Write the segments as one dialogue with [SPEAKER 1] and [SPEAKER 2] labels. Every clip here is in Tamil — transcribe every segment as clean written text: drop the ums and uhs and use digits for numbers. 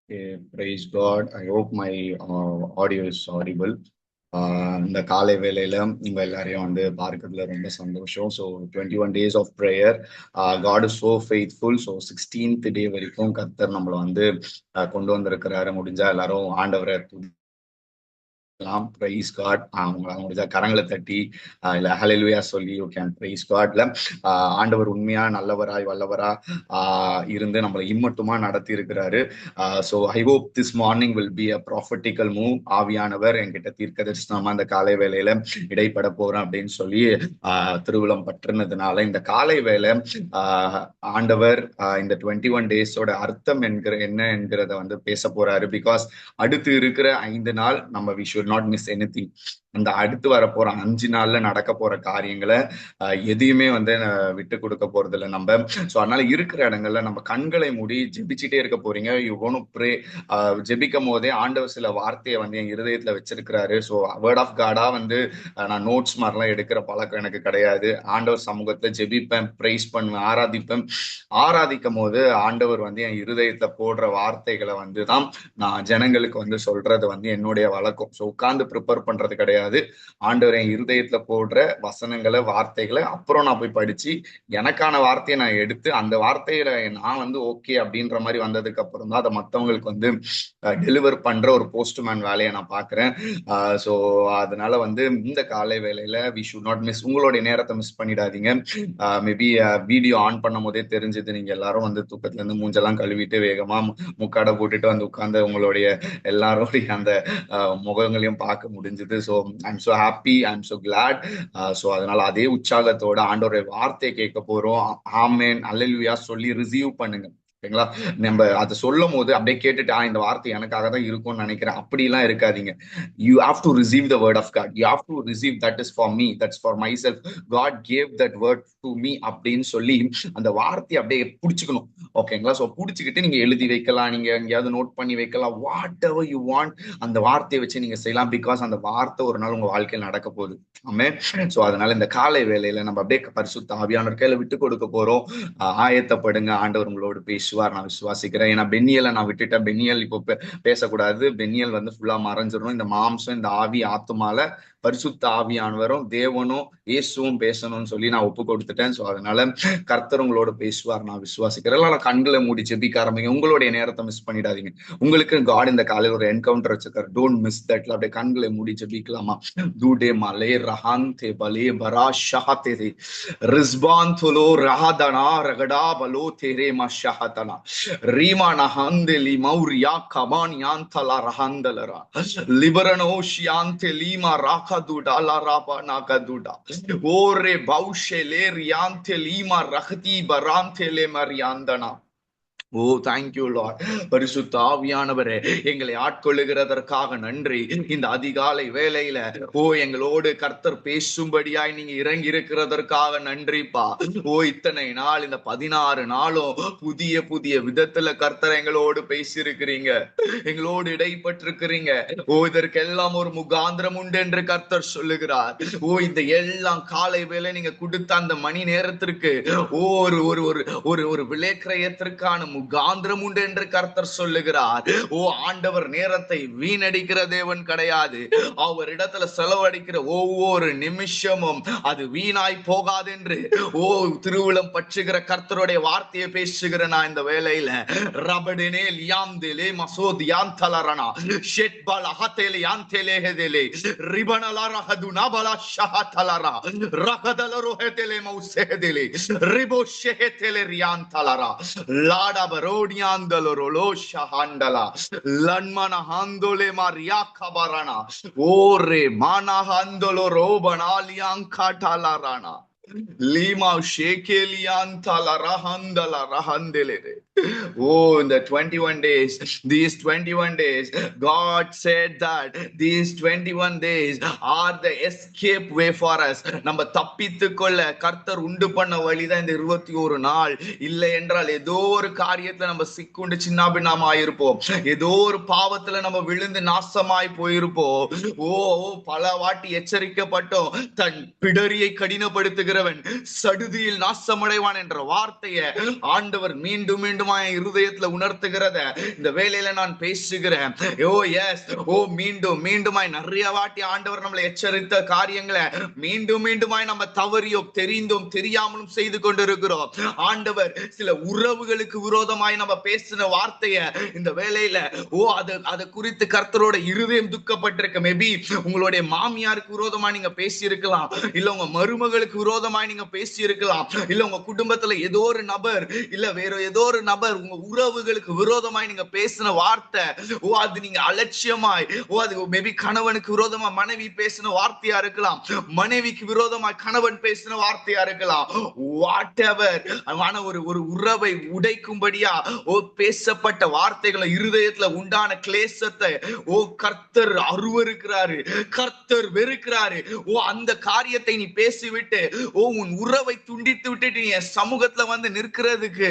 [SPEAKER 1] Okay, praise God. I hope my audio is audible. இந்த காலை வேளையில உங்க எல்லாரையும் வந்து பார்க்கறதுல ரொம்ப சந்தோஷம். So 21 days of prayer. God is so faithful. So 16th day வரைக்கும் கர்த்தர் நம்மளை வந்து கொண்டு வந்திருக்கிறாரு. முடிஞ்சா எல்லாரும் ஆண்டவரை பிரைஸ் காட். உங்களால முடிஞ்சா கரங்களை தட்டி இல்ல ஹalleluya சொல்லி யூ கேன் பிரைஸ் காட்ல. ஆண்டவர் உண்மையா நல்லவராய் வல்லவரா இருந்து நம்மளை இம்மட்டுமா நடத்தி இருக்கிறாரு. So I hope this morning will be a prophetical move. ஆவியானவர் என்கிட்ட தீர்க்க தரிசனமா அந்த காலை வேளையில இடைப்பட போறேன் அப்படின்னு சொல்லி திருவிழம் பற்றினதுனால இந்த காலை வேலை ஆண்டவர் இந்த 21 days அர்த்தம் என்ன என்கிறத வந்து பேச போறாரு. பிகாஸ் அடுத்து இருக்கிற 5 நாள் நம்ம we should not miss anything. அந்த அடுத்து வர போற 5 நாள்ல நடக்க போற காரியங்களை எதையுமே வந்து விட்டு கொடுக்க போறது இல்லை நம்ம. ஸோ அதனால இருக்கிற இடங்கள்ல நம்ம கண்களை மூடி ஜெபிச்சுட்டே இருக்க போறீங்க. You gonna pray. ஜெபிக்கும் போதே ஆண்டவர் சில வார்த்தையை வந்து என் இருதயத்துல வச்சிருக்கிறாரு. ஸோ வேர்ட் ஆஃப் காடா வந்து நான் நோட்ஸ் மாதிரிலாம் எடுக்கிற பழக்கம் எனக்கு கிடையாது. ஆண்டவர் சமூகத்துல ஜெபிப்பேன், பிரைஸ் பண்ணுவேன், ஆராதிப்பேன். ஆராதிக்கும் போது ஆண்டவர் வந்து என் இருதயத்துல போடுற வார்த்தைகளை வந்து தான் நான் ஜனங்களுக்கு வந்து சொல்றது வந்து என்னுடைய வழக்கம். ஸோ உட்கார்ந்து ப்ரிப்பேர் பண்றது கிடையாது. ஆண்டவர் என் இருதயத்துல போடுற வசனங்களை வார்த்தைகளை அப்புறம் நான் போய் படிச்சு எனக்கான வார்த்தையை நான் எடுத்து அந்த வார்த்தையில நான் வந்து ஓகே அப்படின்ற மாதிரி வந்ததுக்கு அப்புறம் தான் அதை மற்றவங்களுக்கு வந்து டெலிவர் பண்ற ஒரு போஸ்ட்மேன் வேலையை நான் பாக்குறேன். ஸோ அதனால வந்து இந்த காலை வேலையில வி ஷுட் நாட் மிஸ். உங்களுடைய நேரத்தை மிஸ் பண்ணிடாதீங்க. மேபி வீடியோ ஆன் பண்ணும் போதே தெரிஞ்சது நீங்க எல்லாரும் வந்து தூக்கத்துல இருந்து மூஞ்செல்லாம் கழுவிட்டு வேகமா முக்காடை போட்டுட்டு வந்து உட்கார்ந்து உங்களுடைய எல்லாரோடைய அந்த முகங்களையும் பார்க்க முடிஞ்சது. So I'm so happy, I'm so glad. So அதனால அதே உற்சாகத்தோட ஆண்டோடைய வார்த்தையை கேட்க போறோம். ஆமென் அல்லேலூயா சொல்லி ரிசீவ் பண்ணுங்க. ஓகேங்களா? நம்ம அதை சொல்லும் போது அப்படியே கேட்டுட்டு இந்த வார்த்தை எனக்காக தான் இருக்கும்னு நினைக்கிறேன் அப்படிலாம் இருக்காதீங்க. You have to receive the word of God. You have to receive that is for me, that's for my self. God gave that word to me அப்படின்னு சொல்லி அந்த வார்த்தையை அப்படியே பிடிச்சிக்கணும். ஓகேங்களா? ஸோ பிடிச்சிக்கிட்டு நீங்க எழுதி வைக்கலாம், நீங்க எங்கேயாவது நோட் பண்ணி வைக்கலாம். வாட் எவர் யூ வாண்ட் அந்த வார்த்தையை வச்சு நீங்க செய்யலாம். பிகாஸ் அந்த வார்த்தை ஒரு நாள் உங்க வாழ்க்கையில் நடக்க போகுது. ஆமென். ஸோ அதனால இந்த காலை வேளையில நம்ம அப்படியே பரிசுத்த ஆவியானவர் கையில விட்டு கொடுக்க போறோம். ஆயத்தப்படுங்க. ஆண்டவர் உங்களோடு பேசுவார், நான் விசுவாசிக்கிறேன். ஏன்னா பென்னியலை நான் விட்டுட்டேன். பென்னியல் இப்போ பேசக்கூடாது. பென்னியல் வந்து ஃபுல்லா மறைஞ்சிடணும். இந்த மாம்சம், இந்த ஆவி, ஆத்துமால பரிசுத்த ஆவியானவரும் தேவனும் இயேசுவும் பேசணும்னு சொல்லி நான் ஒப்பு கொடுத்துட்டேன். ஸோ அதனால கர்த்தர் உங்களோட பேசுவார், நான் விசுவாசிக்கிறேன். எல்லாம் கண்களை மூடி ஜெபிக்க ஆரம்பிங்க. உங்களுடைய நேரத்தை மிஸ் பண்ணிடாதீங்க. உங்களுக்கு காட் இந்த காலையில் ஒரு என்கவுண்டர் வச்சிருக்காரு. Don't miss that. அப்படியே கண்களை மூடி ஜெபிக்கலாமா? தூடே மலே ரஹாந்தே பலே பரா ஷஹதே ரிஸ்பாந்துலோ ரஹதனா ரகடா பலோ தேரே மஷஹதனா ரீமா நஹந்தலி மௌரியா கமான் யாந்தலா ரஹந்தலரா லிபரனோ ஷியாந்தே லீமா ராகதுடா லா ராபா நாகதுடா ஓரே பௌஷே லே ரியாந்தே லீமா ரஹதி பராந்தே லே மரியாந்தனா. ஓ தேங்க்யூ லார்ட். பரிசுத்த ஆவியானவரே, எங்களை ஆட்கொள்ளுகிறதற்காக நன்றி. இந்த அதிகாலை வேளையில எங்களோடு கர்த்தர் பேசும்படியாய் நீங்க இறங்கி இருக்கிறதற்காக நன்றிப்பா. இத்தனை நாள், இந்த 16 நாளும் புதிய புதிய விதத்துல கர்த்தர் எங்களோடு பேசியிருக்கிறீங்க, எங்களோடு இடைப்பட்டிருக்கிறீங்க. இதற்கெல்லாம் ஒரு முகாந்திரம் உண்டு என்று கர்த்தர் சொல்லுகிறார். இந்த எல்லாம் காலை வேளை நீங்க கொடுத்த அந்த மணி நேரத்திற்கு ஒரு ஒரு ஒரு விலைக்கிரயத்திற்கான முகாந்திரம் உண்டு என்று கர்த்தர் சொல்லுகிறார். ஆண்டவர் நேரத்தை வீணடிக்கிற தேவன் கிடையாது. அவர் இடத்துல செலவழிக்கிற ஒவ்வொரு நிமிஷமும் அது வீணாய் போகாது என்று திருவிழம் பற்றுகிற கர்த்தருடைய வார்த்தையை பேசுகிற நான் இந்த வேளையில ரபடினே லியாம்தேலே மசோதியான் தலரனா ஷெட்பல் அஹதேலே யாந்தேலே ஹெதேலே ரிபனலா ரஹதுனா பலா ஷஹதலரா ரஹதலரோஹதேலே மௌசேதேலே ரிபோ ஷெஹதேலே ரியான் தலரா லாடா பரோடியாந்தலரோலோ ஷஹண்டலா லன்மன ஹந்தோலே மாரியா கபரனா ஓரே மானஹந்தலோ ரோபனாலியாங்காடலரானா Lima ஷேகேலியாந்தல ரஹந்தல ரஹந்தலே. In the 21 days, these 21 days, God said that these 21 days are the escape way for us. நம்ம தப்பித்துக்கொள்ள கர்த்தர் உண்டு பண்ண வழிதான் இந்த 21 நாள். இல்லை என்றால் ஏதோ ஒரு காரியத்துல நம்ம சிக்குண்டு சின்னாபின்னாம ஆயிருப்போம். ஏதோ ஒரு பாவத்துல நம்ம விழுந்து நாசமாய் போயிருப்போம். பல வாட்டி எச்சரிக்கப்பட்டோம். தன் பிடரியை கடினப்படுத்துகிறவன் சடுதியில் நாசமடைவான் என்ற வார்த்தையை ஆண்டவர் மீண்டும் மீண்டும் இம்மட்டுமா என் இருதயத்துல உணர்த்துகிறத இந்த வேலையில நான் பேசுகிறேன். ஓ எஸ், ஓ மீண்டும் மீண்டுமாய் நிறைய வாட்டி ஆண்டவர் நம்மளை எச்சரித்த காரியங்களை மீண்டும் மீண்டுமாய் நம்ம தவறியோ தெரிந்தும் தெரியாமலும் செய்து கொண்டிருக்கிறோம். ஆண்டவர் சில உறவுகளுக்கு விரோதமாய் நம்ம பேசின வார்த்தைய இந்த வேலையில அது குறித்து கர்த்தரோட இருதயம் துக்கப்பட்டிருக்க. மேபி உங்களுடைய மாமியாருக்கு விரோதமா நீங்க பேசி இருக்கலாம், இல்ல உங்க மருமகளுக்கு விரோதமாய் நீங்க பேசி இருக்கலாம், இல்ல உங்க குடும்பத்துல ஏதோ ஒரு நபர், இல்ல வேற ஏதோ ஒரு நபர் உங்க உறவுகளுக்கு விரோதமாய் நீங்க பேசின வார்த்தை, அது நீங்க அலட்சியமாய், அது மேபி கணவனுக்கு விரோதமா மனைவி பேசின வார்த்தையா இருக்கலாம், மனைவிக்கு விரோதமா கணவன் பேசின வார்த்தையா இருக்கலாம். வாட் எவர் ஒரு உறவை உடைக்கும்படியா பேசப்பட்ட வார்த்தைகளை இருதயத்துல உண்டான கிளேசத்தை கர்த்தர் அருவருக்கிறாரு, கர்த்தர் வெறுக்கிறாரு. அந்த காரியத்தை நீ பேசிவிட்டு உன் உறவை துண்டித்து விட்டு நீ சமூகத்துல வந்து நிற்கிறதுக்கு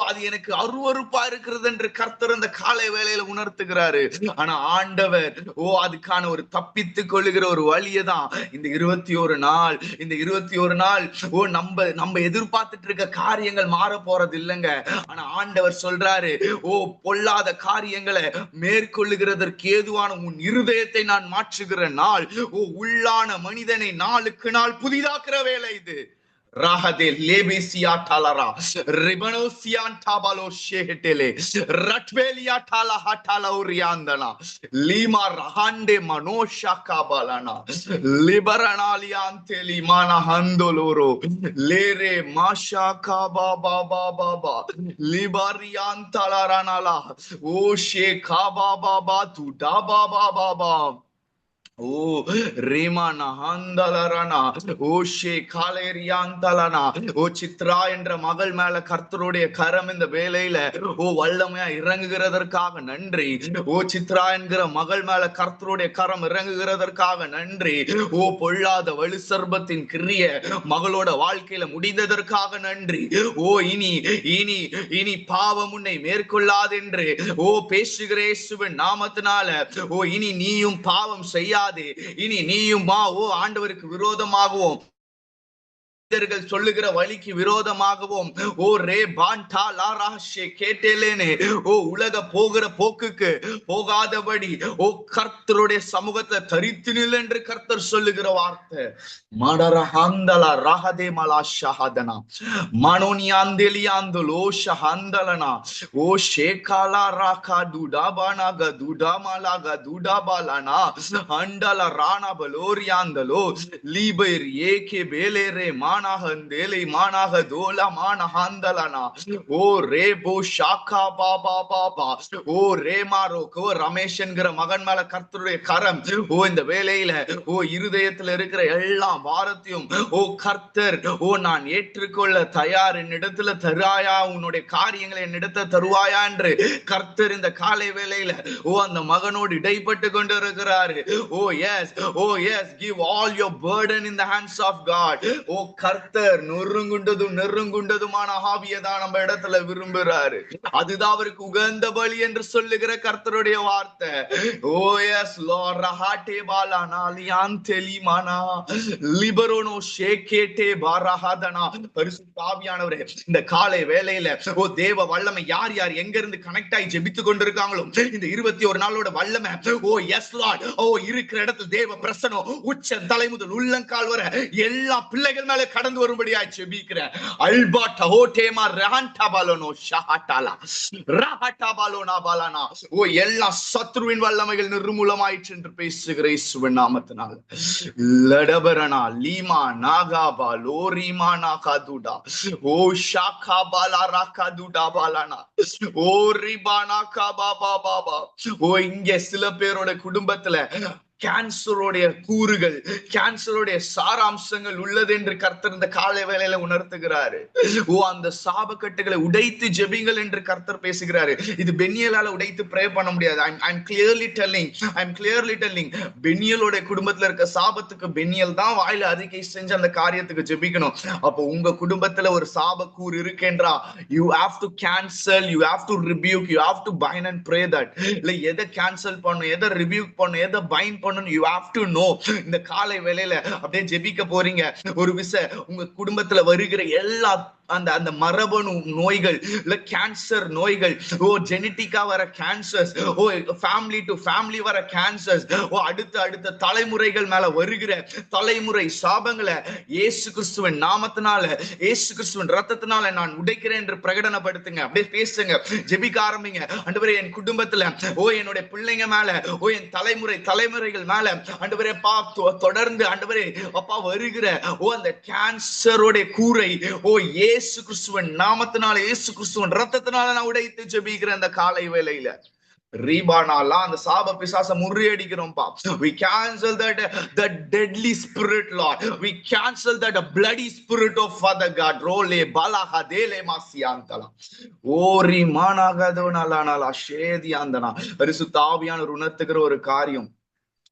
[SPEAKER 1] அது எனக்கு அருவருப்பா இருக்கிறது என்று கர்த்தர் அந்த காலை வேளையில உணர்த்துகிறாரு. ஆனா ஆண்டவர் அதுக்கான ஒரு தப்பித்துக் கொள்ளுகிற ஒரு வழியை தான் இந்த 21 நாள், இந்த 21 நாள் நம்ம எதிர்பார்த்துட்டு இருக்க காரியங்கள் மாற போறது இல்லைங்க. ஆனா ஆண்டவர் சொல்றாரு, பொல்லாத காரியங்களை மேற்கொள்ளுகிறதற்கு ஏதுவான உன் இருதயத்தை நான் மாற்றுகிற நாள், உள்ளான மனிதனை நாளுக்கு நாள் புதிதாக்குற வேலை இது. Rahade lebesia talara ribanosian tabalo shehetele ratvelia tala hatala uriandana lima rahande manosha kabalana liberanaliante limana handoloro lere masha kaba baba baba libarian talaranala o she kaba baba tu da baba baba Chitra என்ற மகள் மேல கர்த்தருடைய கரம் இந்த வேலையில வல்லமையா இறங்குகிறதற்காக நன்றி. சித்ரா என்கிற மகள் மேல கர்த்தருடைய கரம் இறங்குகிறதற்காக நன்றி. பொல்லாத வலு சர்பத்தின் கிரிய மகளோட வாழ்க்கையில முடிந்ததற்காக நன்றி. இனி இனி இனி பாவம் உன்னை மேற்கொள்ளாதென்று பேசுகிற இயேசுவின் நாமத்தினால இனி நீயும் பாவம் செய்ய, இனி நீயும் ஆண்டவருக்கு விரோதமாகவும் சொல்லுகிற வழிக்கு விரோதமாகவும் உலக போகிற போக்குக்கு போகாதபடி கர்த்தருடைய சமூகத்துல தரித்து நில் என்று கர்த்தர் சொல்லுகிற வார்த்தை. மடரஹந்தல ரஹதே மலாஷஹதனா மனோனியாந்தெலியாந்தலோ ஷஹந்தலனா ஷேகாலா ராகா துடாபானா கதுடாமாலா கதுடாபாலனா அண்டல ராணா பலோரியாந்தலோ லீபர் ஏகே பேலேரே மான மானாக தோலா மானஹந்தலனா ரேபோ ஷாகா பாபா பாபா ரேமாரோ ரமேஷ் என்கிற மகன் மேல கர்த்தருடைய கரம் இந்த வேளையில இருதயத்துல இருக்கிற எல்லா வாரத்தையும் கர்த்தர் நான் ஏற்றுக்கொள்ள தயார், என்னிடத்துல தருவாயா, உன்னுடைய காரியங்களை என்னிடத்துல தருவாயா என்று கர்த்தர் இந்த காலை வேளையில அந்த மகனோடு இடைப்பட்டு கொண்டு இருக்கிறாரு. Give all your burden in the hands of God. கர்த்தர் நெருங்குண்டதுமான ஆவியதான் நம்ம இடத்துல விரும்புறாரு. அதுதான் அவருக்கு உகந்த பலி என்று சொல்லுகிற கர்த்தருடைய வார்த்தை. எஸ் லார்ட் ரஹாட்டே பாலானா லியாந்தெலி மானா லிபரோனோ ஷேகேட்டே பாரஹதனா. பரிசுத்த ஆவியானவரே, இந்த காலை வேளையில தேவ வல்லமை யார் யார் எங்க இருந்து கனெக்ட் ஆகி ஜெபித்து கொண்டிருக்காங்களோ இந்த 21 நாளோட வல்லமை எஸ் லார்ட் இருக்கிற இடத்துல தேவ பிரசனம் உச்ச தலை முதல் உள்ளங்கால் வர எல்லா பிள்ளைகள் மேல கடந்து வரும்படியா ஜெபிக்கிறேன். அல்பா டஹோடேமா ரஹண்டா பாலனோ ஷஹட்டாலா ரஹட்டா பாலோனா பாலனா எல்லா சத்ருவின் வல்லமைகள் நிர்மூலமாயிற்று என்று பேசுகிற இயேசுவின் நாமத்தினால. லடபரனா லீமா நாகா பாலோரிமா நாகாதுடா ஷாகா பாலா ராகாதுடா பாலனா ரிபானா காபா பாபா. இங்க சில பேரோட குடும்பத்துல கேன்சருடைய கூறுகள், கேன்சருடைய சாராம்சங்கள் உள்ளது என்று கர்த்தர் இந்த காலை வேளையில உணர்த்துகிறாரு. அந்த சாபக்கட்டுகளை உடைத்து ஜெபிங்கள் என்று கர்த்தர் பேசுகிறாரு. இது பெனியலால உடைத்து ப்ரே பண்ண முடியாது. I'm clearly telling பெனியலோட குடும்பத்துல இருக்க சாபத்துக்கு பெனியல் தான் வாயில அறிக்கை செஞ்சு அந்த காரியத்துக்கு ஜெபிக்கணும். அப்போ உங்க குடும்பத்துல ஒரு சாபக்கூறு இருக்கேன்றா, you have to cancel, you have to rebuke, you have to bind and pray that. இல்ல எதை கேன்சல் பண்ணணும், எதை ரிபியூக் பண்ணணும், எதை பைண்ட் பண்ணணும், you have to know. இந்த காலை வேளையில அப்படியே ஜெபிக்க போறீங்க. ஒரு விசை உங்க குடும்பத்துல வருகிற எல்லா அந்த அந்த மரபணு நோய்கள், இல்ல கேன்சர் நோய்கள், ஓ ஜெனட்டிக்கா வர கேன்சர்ஸ், ஓ ஃபேமிலி டு ஃபேமிலி வர கேன்சர்ஸ், ஓ அடுத்த அடுத்த தலைமுறைகள் மேல வருகிற தலைமுறை சாபங்களை இயேசு கிறிஸ்துவின் நாமத்தினால, இயேசு கிறிஸ்துவின் ரத்தத்தினால நான் உடைக்கிறேன் என்று பிரகடனப்படுத்துங்க. அப்படியே பேசுங்க, ஜெபிக்க ஆரம்பிங்க. ஆண்டவரே என் குடும்பத்துல, ஓ என்னுடைய பிள்ளைங்க மேல, ஓ என் தலைமுறைகள் மேல ஆண்டவரே பா தொடர்ந்து ஆண்டவரே அப்பா வருகிற ஓ அந்த கேன்சரோட கூரை, ஓ இயேசு கிறிஸ்துவின் நாமத்தினால, இயேசு கிறிஸ்துவின் ரத்தத்தினால நான் உடைத்து ஜெபிக்கிறேன். அந்த காலை வேளையில ரீபானாலாம் அந்த சாப பிசாச முறியடிக்கிறோம்பா. We cancel that deadly spirit, Lord. We cancel that bloody spirit of Father God. Role balaha dele masiantala. ஓரி மானாகதோனாலானாலா ஷேதியாந்தனா. பரிசுத்த ஆவியானவர் உணர்த்துகிற ஒரு காரியம்,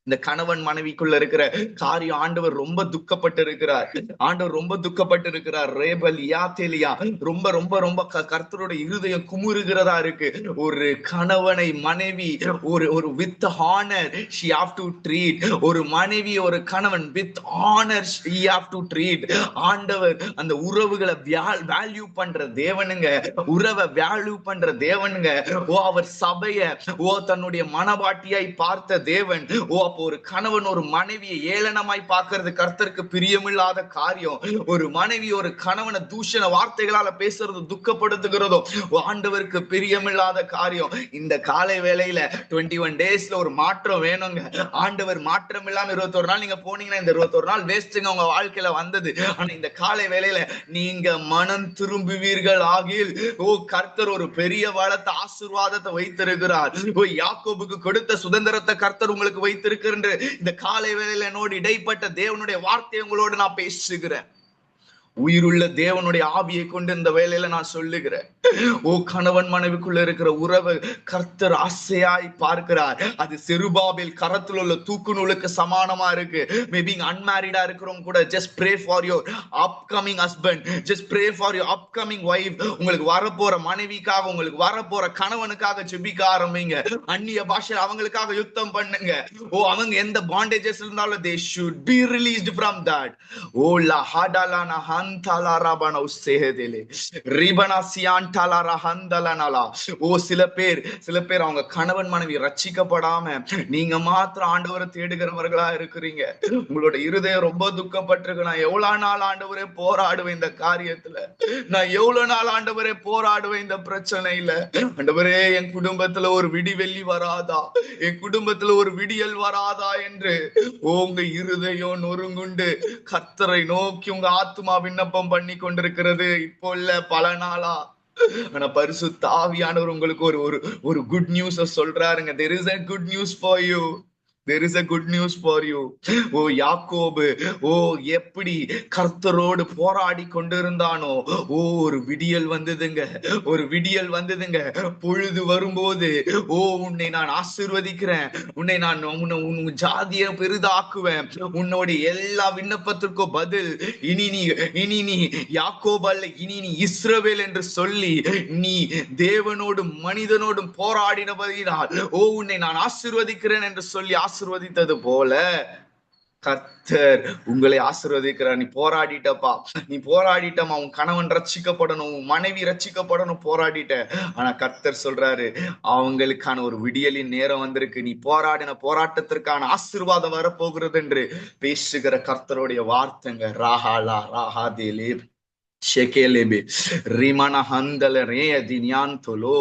[SPEAKER 1] இந்த கணவன் மனைவிக்குள்ள இருக்கிற காரியம் ஆண்டவர் ரொம்ப துக்கப்பட்டு இருக்கிறார். ஆண்டவர் ரொம்ப துக்கப்பட்டு இருக்கிறார். ரேபலியா தெலியா ரொம்ப ரொம்ப ரொம்ப கர்த்தரோட இருதயம் குமுறுகிறதா இருக்கு. ஒரு கணவனை மனைவி ஒரு with honour she have to treat. ஒரு மனைவி ஒரு கணவன் with honour she have to treat. ஆண்டவர் அந்த உறவுகளை வேல்யூ பண்ற தேவனுங்க, உறவை வேல்யூ பண்ற தேவனுங்க. ஓ அவர் சபைய ஓ தன்னுடைய மனவாட்டியாய் பார்த்த தேவன். ஓ அப்போ ஒரு கணவன் ஒரு மனைவியை ஏளனமாய் பார்க்கிறது கர்த்தருக்கு பிரியமில்லாத காரியம். ஒரு மனைவி ஒரு கணவனை தூஷண வார்த்தைகளால பேசுறது துக்கப்படுத்துகிறதோ ஆண்டவருக்கு பிரியமில்லாத காரியம். இந்த காலை வேளையில 21 டேஸ்ல ஒரு மாற்றம் வேணுங்க. ஆண்டவர் மாற்றம் இல்லாம 21 நாள் நீங்க போனீங்கன்னா இந்த 21 நாள் வேஸ்ட்டுங்க உங்க வாழ்க்கையில வந்தது. ஆனா இந்த காலை வேளையில நீங்க மனம் திரும்புவீர்கள் ஆகில், ஓ கர்த்தர் ஒரு பெரிய வளத்தை ஆசீர்வாதத்தை வைத்திருக்கிறார். ஓ யாக்கோபுக்கு கொடுத்த சுதந்திரத்தை கர்த்தர் உங்களுக்கு வைத்திருக்கிறார். இந்த காலை வேளையில என்னோடு இடைப்பட்ட தேவனுடைய வார்த்தை உங்களோடு நான் பேசுகிறேன். உயிருள்ள தேவனுடைய ஆவியை கொண்டு இந்த வேலையில நான் சொல்லுகிறேன், ஓ கணவன் மனைவிக்குள்ள இருக்கிற உறவு கர்த்தர் ஆசையாய் பார்க்கிறார். அது செருபாபேல் கரத்தில் உள்ள தூக்கு நூலுக்கு சமானமா இருக்கு. மேபி அன்மேரிடா இருக்கிறவங்க கூட just pray for your upcoming husband, just pray for your upcoming wife. உங்களுக்கு வரப்போற மனைவிக்காக, உங்களுக்கு வரப்போற கணவனுக்காக ஜெபிக்க ஆரம்பிங்க. அந்நிய பாஷையில அவங்களுக்காக யுத்தம் பண்ணுங்க. ஓ அவங்க எந்த பாண்டேஜஸ் இருந்தாலும் they should be released from that. ஓ லா ஹடாலானா ஹந்தாலாராபனா உஸ்ஸேஹதேலே ரிபனா சியான்டாலாரா ஹந்தலனலா. ஓ சில பேர் அவங்க கணவன் மனைவி ரட்சிக்கப்படாம நீங்க மாத்திரம் ஆண்டவரை தேடுகிறவர்களா இருக்கிறீங்க. உங்களோட இருதயம் ரொம்ப துக்கப்பட்டிருக்கு. நான் எவ்வளவு நாள் ஆண்டவரே போராடுவேன் இந்த காரியத்துல, நான் எவ்வளவு நாள் ஆண்டவரே போராடுவேன் இந்த பிரச்சனையில. ஆண்டவரே என் குடும்பத்துல ஒரு விடிவெள்ளி வராதா, என் குடும்பத்துல ஒரு விடியல் வராதா என்று உங்க இருதயம் நொறுங்குண்டு கர்த்தரை நோக்கி உங்க ஆத்துமா விண்ணப்பம் பண்ணி கொண்டிருக்கிறது இப்போ இல்ல பல நாளா. ஆனா பரிசுத்த ஆவியானவர் உங்களுக்கு ஒரு குட் நியூஸ் சொல்றாருங்க. there is a good news for you. There is a good news for you. ஓ யாக்கோபு ஓ எப்படி கர்த்தரோடு போராடி கொண்டிருந்தானோ, ஓ ஒரு விடியல் வந்ததுங்க, ஒரு விடியல் வந்ததுங்க. பொழுது வரும்போது ஓ உன்னை நான் ஆசீர்வதிக்கிறேன், உன்னை நான் உன் ஜாதியை பெரிதாக்குவேன், உன்னுடைய எல்லா விண்ணப்பத்திற்கும் பதில் இனி நீ யாக்கோபு அல்ல, இனி நீ இஸ்ரவேல் என்று சொல்லி நீ தேவனோடும் மனிதனோடும் போராடினபடியால் ஓ உன்னை நான் ஆசீர்வதிக்கிறேன் என்று சொல்லி ஆசீர்வதித்தது போல கர்த்தர் உங்களை ஆசீர்வதிக்கிறார். நீ போராடிட்டப்பா, நீ போராடிட்டமா, உன் கணவன் ரட்சிக்கப்படணும், உன் மனைவி ரட்சிக்கப்படணும், போராடிட்ட. ஆனா கர்த்தர் சொல்றாரு அவங்களுக்கான ஒரு விடியலின் நேரம் வந்திருக்கு. நீ போராடின போராட்டத்திற்கான ஆசீர்வாதம் வரப்போகிறது என்று பேசுகிற கர்த்தருடைய வார்த்தைங்க. ராஹாலா ராஹாதேலே ஷெகேலேபே ரிமானா ஹந்தல ரே தினியான்தோலோ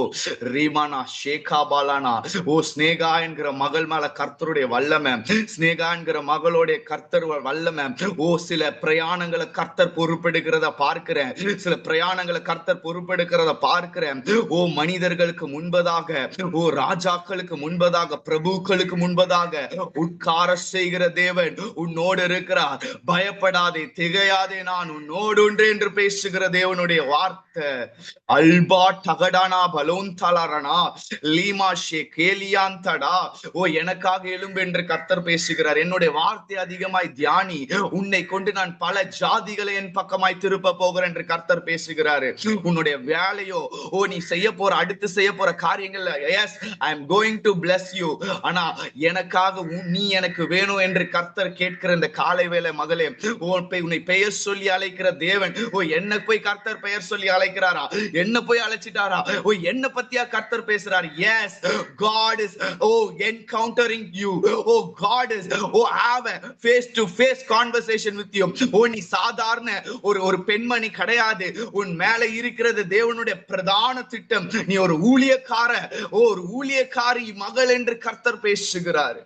[SPEAKER 1] ரிமானா ஷேகாபாலானா. ஓ ஸ்னேகா என்கிற மகள் மேல கர்த்தருடைய வல்லமை, ஸ்னேகா என்கிற மகளுடைய கர்த்தர் வல்லமை. ஓ சில பிரயாணங்களை கர்த்தர் பொறுப்பெடுக்கிறத பார்க்கிறேன், சில பிரயாணங்களை கர்த்தர் பொறுப்பெடுக்கிறத பார்க்கிறேன். ஓ மனிதர்களுக்கு முன்பதாக, ஓ ராஜாக்களுக்கு முன்பதாக, பிரபுக்களுக்கு முன்பதாக உட்கார செய்கிற தேவன் உன்னோடு இருக்கிறார். பயப்படாதே, திகையாதே, நான் உன்னோடு ஒன்று என்று பேசுகிற தேவனுடைய வார்த்தை. Alpha டகடானா பலோன்தலரனா Lima ஷேகேலியாந்தடா. ஓ எனக்காக எழும்பு என்று கர்த்தர் பேசுகிறார். என்னுடைய வார்த்தை அதிகமாய் தியானி, உன்னை கொண்டு நான் பல ஜாதிகளை என் பக்கமாய் திருப்ப போகிறேன் என்று கர்த்தர் பேசுகிறாரு. உன்னுடைய வேலையோ, ஓ நீ அடுத்து செய்ய போற காரியங்கள்ல, yes I am going to bless you, ஆனா எனக்காக நீ எனக்கு வேணும் என்று கர்த்தர் கேட்கிற இந்த காலை வேளை மகளே, உன்னை பெயர் சொல்லி அழைக்கிற தேவன், ஓ என்ன போய் கர்த்தர் பெயர் சொல்லி அழைக்கிறாரா? என்ன போய் அழைச்சிட்டாரா? ஓ, என்ன பத்தியா கர்த்தர் பேசுறாரு? Yes, God is encountering you. God is have a face to face conversation with you. நீ சாதாரண ஒரு பெண்மணி கிடையாது. உன் மேல இருக்கிறது தேவனுடைய பிரதான திட்டம். நீ ஒரு ஊழியக்காரி மகள் என்று கர்த்தர் பேசுகிறார்.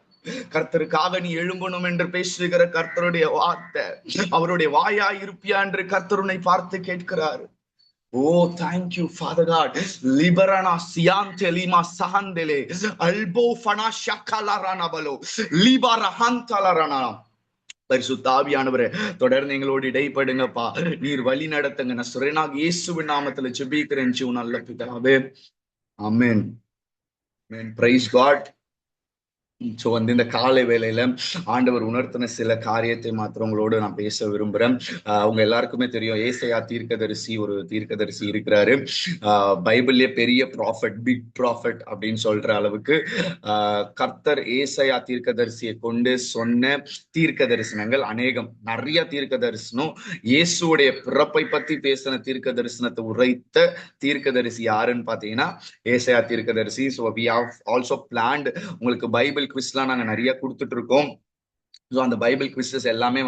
[SPEAKER 1] கர்த்தருக்காக நீ எழும்பணும் என்று பேசுகிற கர்த்தருடைய வார்த்தை, அவருடைய வாயா இருப்பியா என்று கர்த்தருனை பார்த்து கேட்கிறார். Thank you, Father God. Liberana siante lima sahandele albo fana shakalarana balo libara hantalarana. பரிசுத்தாவியானவரே, தொடர்ந்து எங்களோடு இடைப்படுங்கப்பா. நீர் வழி நடத்துங்க. நான் சுரேனாக இயேசுவின் நாமத்துல ஜெபிக்கிறேன் நல்ல பிதாவே. ஆமென். Price God. சோ இந்த காலை வேளையில ஆண்டவர் உணர்த்தின சில காரியத்தை மாத்திரம் உங்களோடு நான் பேச விரும்புறேன். உங்க எல்லாருக்குமே தெரியும், ஏசாயா தீர்க்கதரிசி ஒரு தீர்க்கதரிசி இருக்கிறாரு. பைபிள்லயே பெரிய ப்ராஃபட், பிக் ப்ராஃபட் அப்படின்னு சொல்ற அளவுக்கு கர்த்தர் ஏசாயா தீர்க்கதரிசியை கொண்டு சொன்ன தீர்க்க தரிசனங்கள் அநேகம். நிறைய தீர்க்க தரிசனம், இயேசுடைய பிறப்பை பத்தி பேசின தீர்க்க தரிசனத்தை உரைத்த தீர்க்கதரிசி யாருன்னு பாத்தீங்கன்னா ஏசாயா தீர்க்கதரிசி. So we have also planned உங்களுக்கு பைபிள் குவிஸ்லாம் நாங்க நிறைய கொடுத்துட்டு இருக்கோம். ஸோ அந்த பைபிள் குவிசஸ் எல்லாமே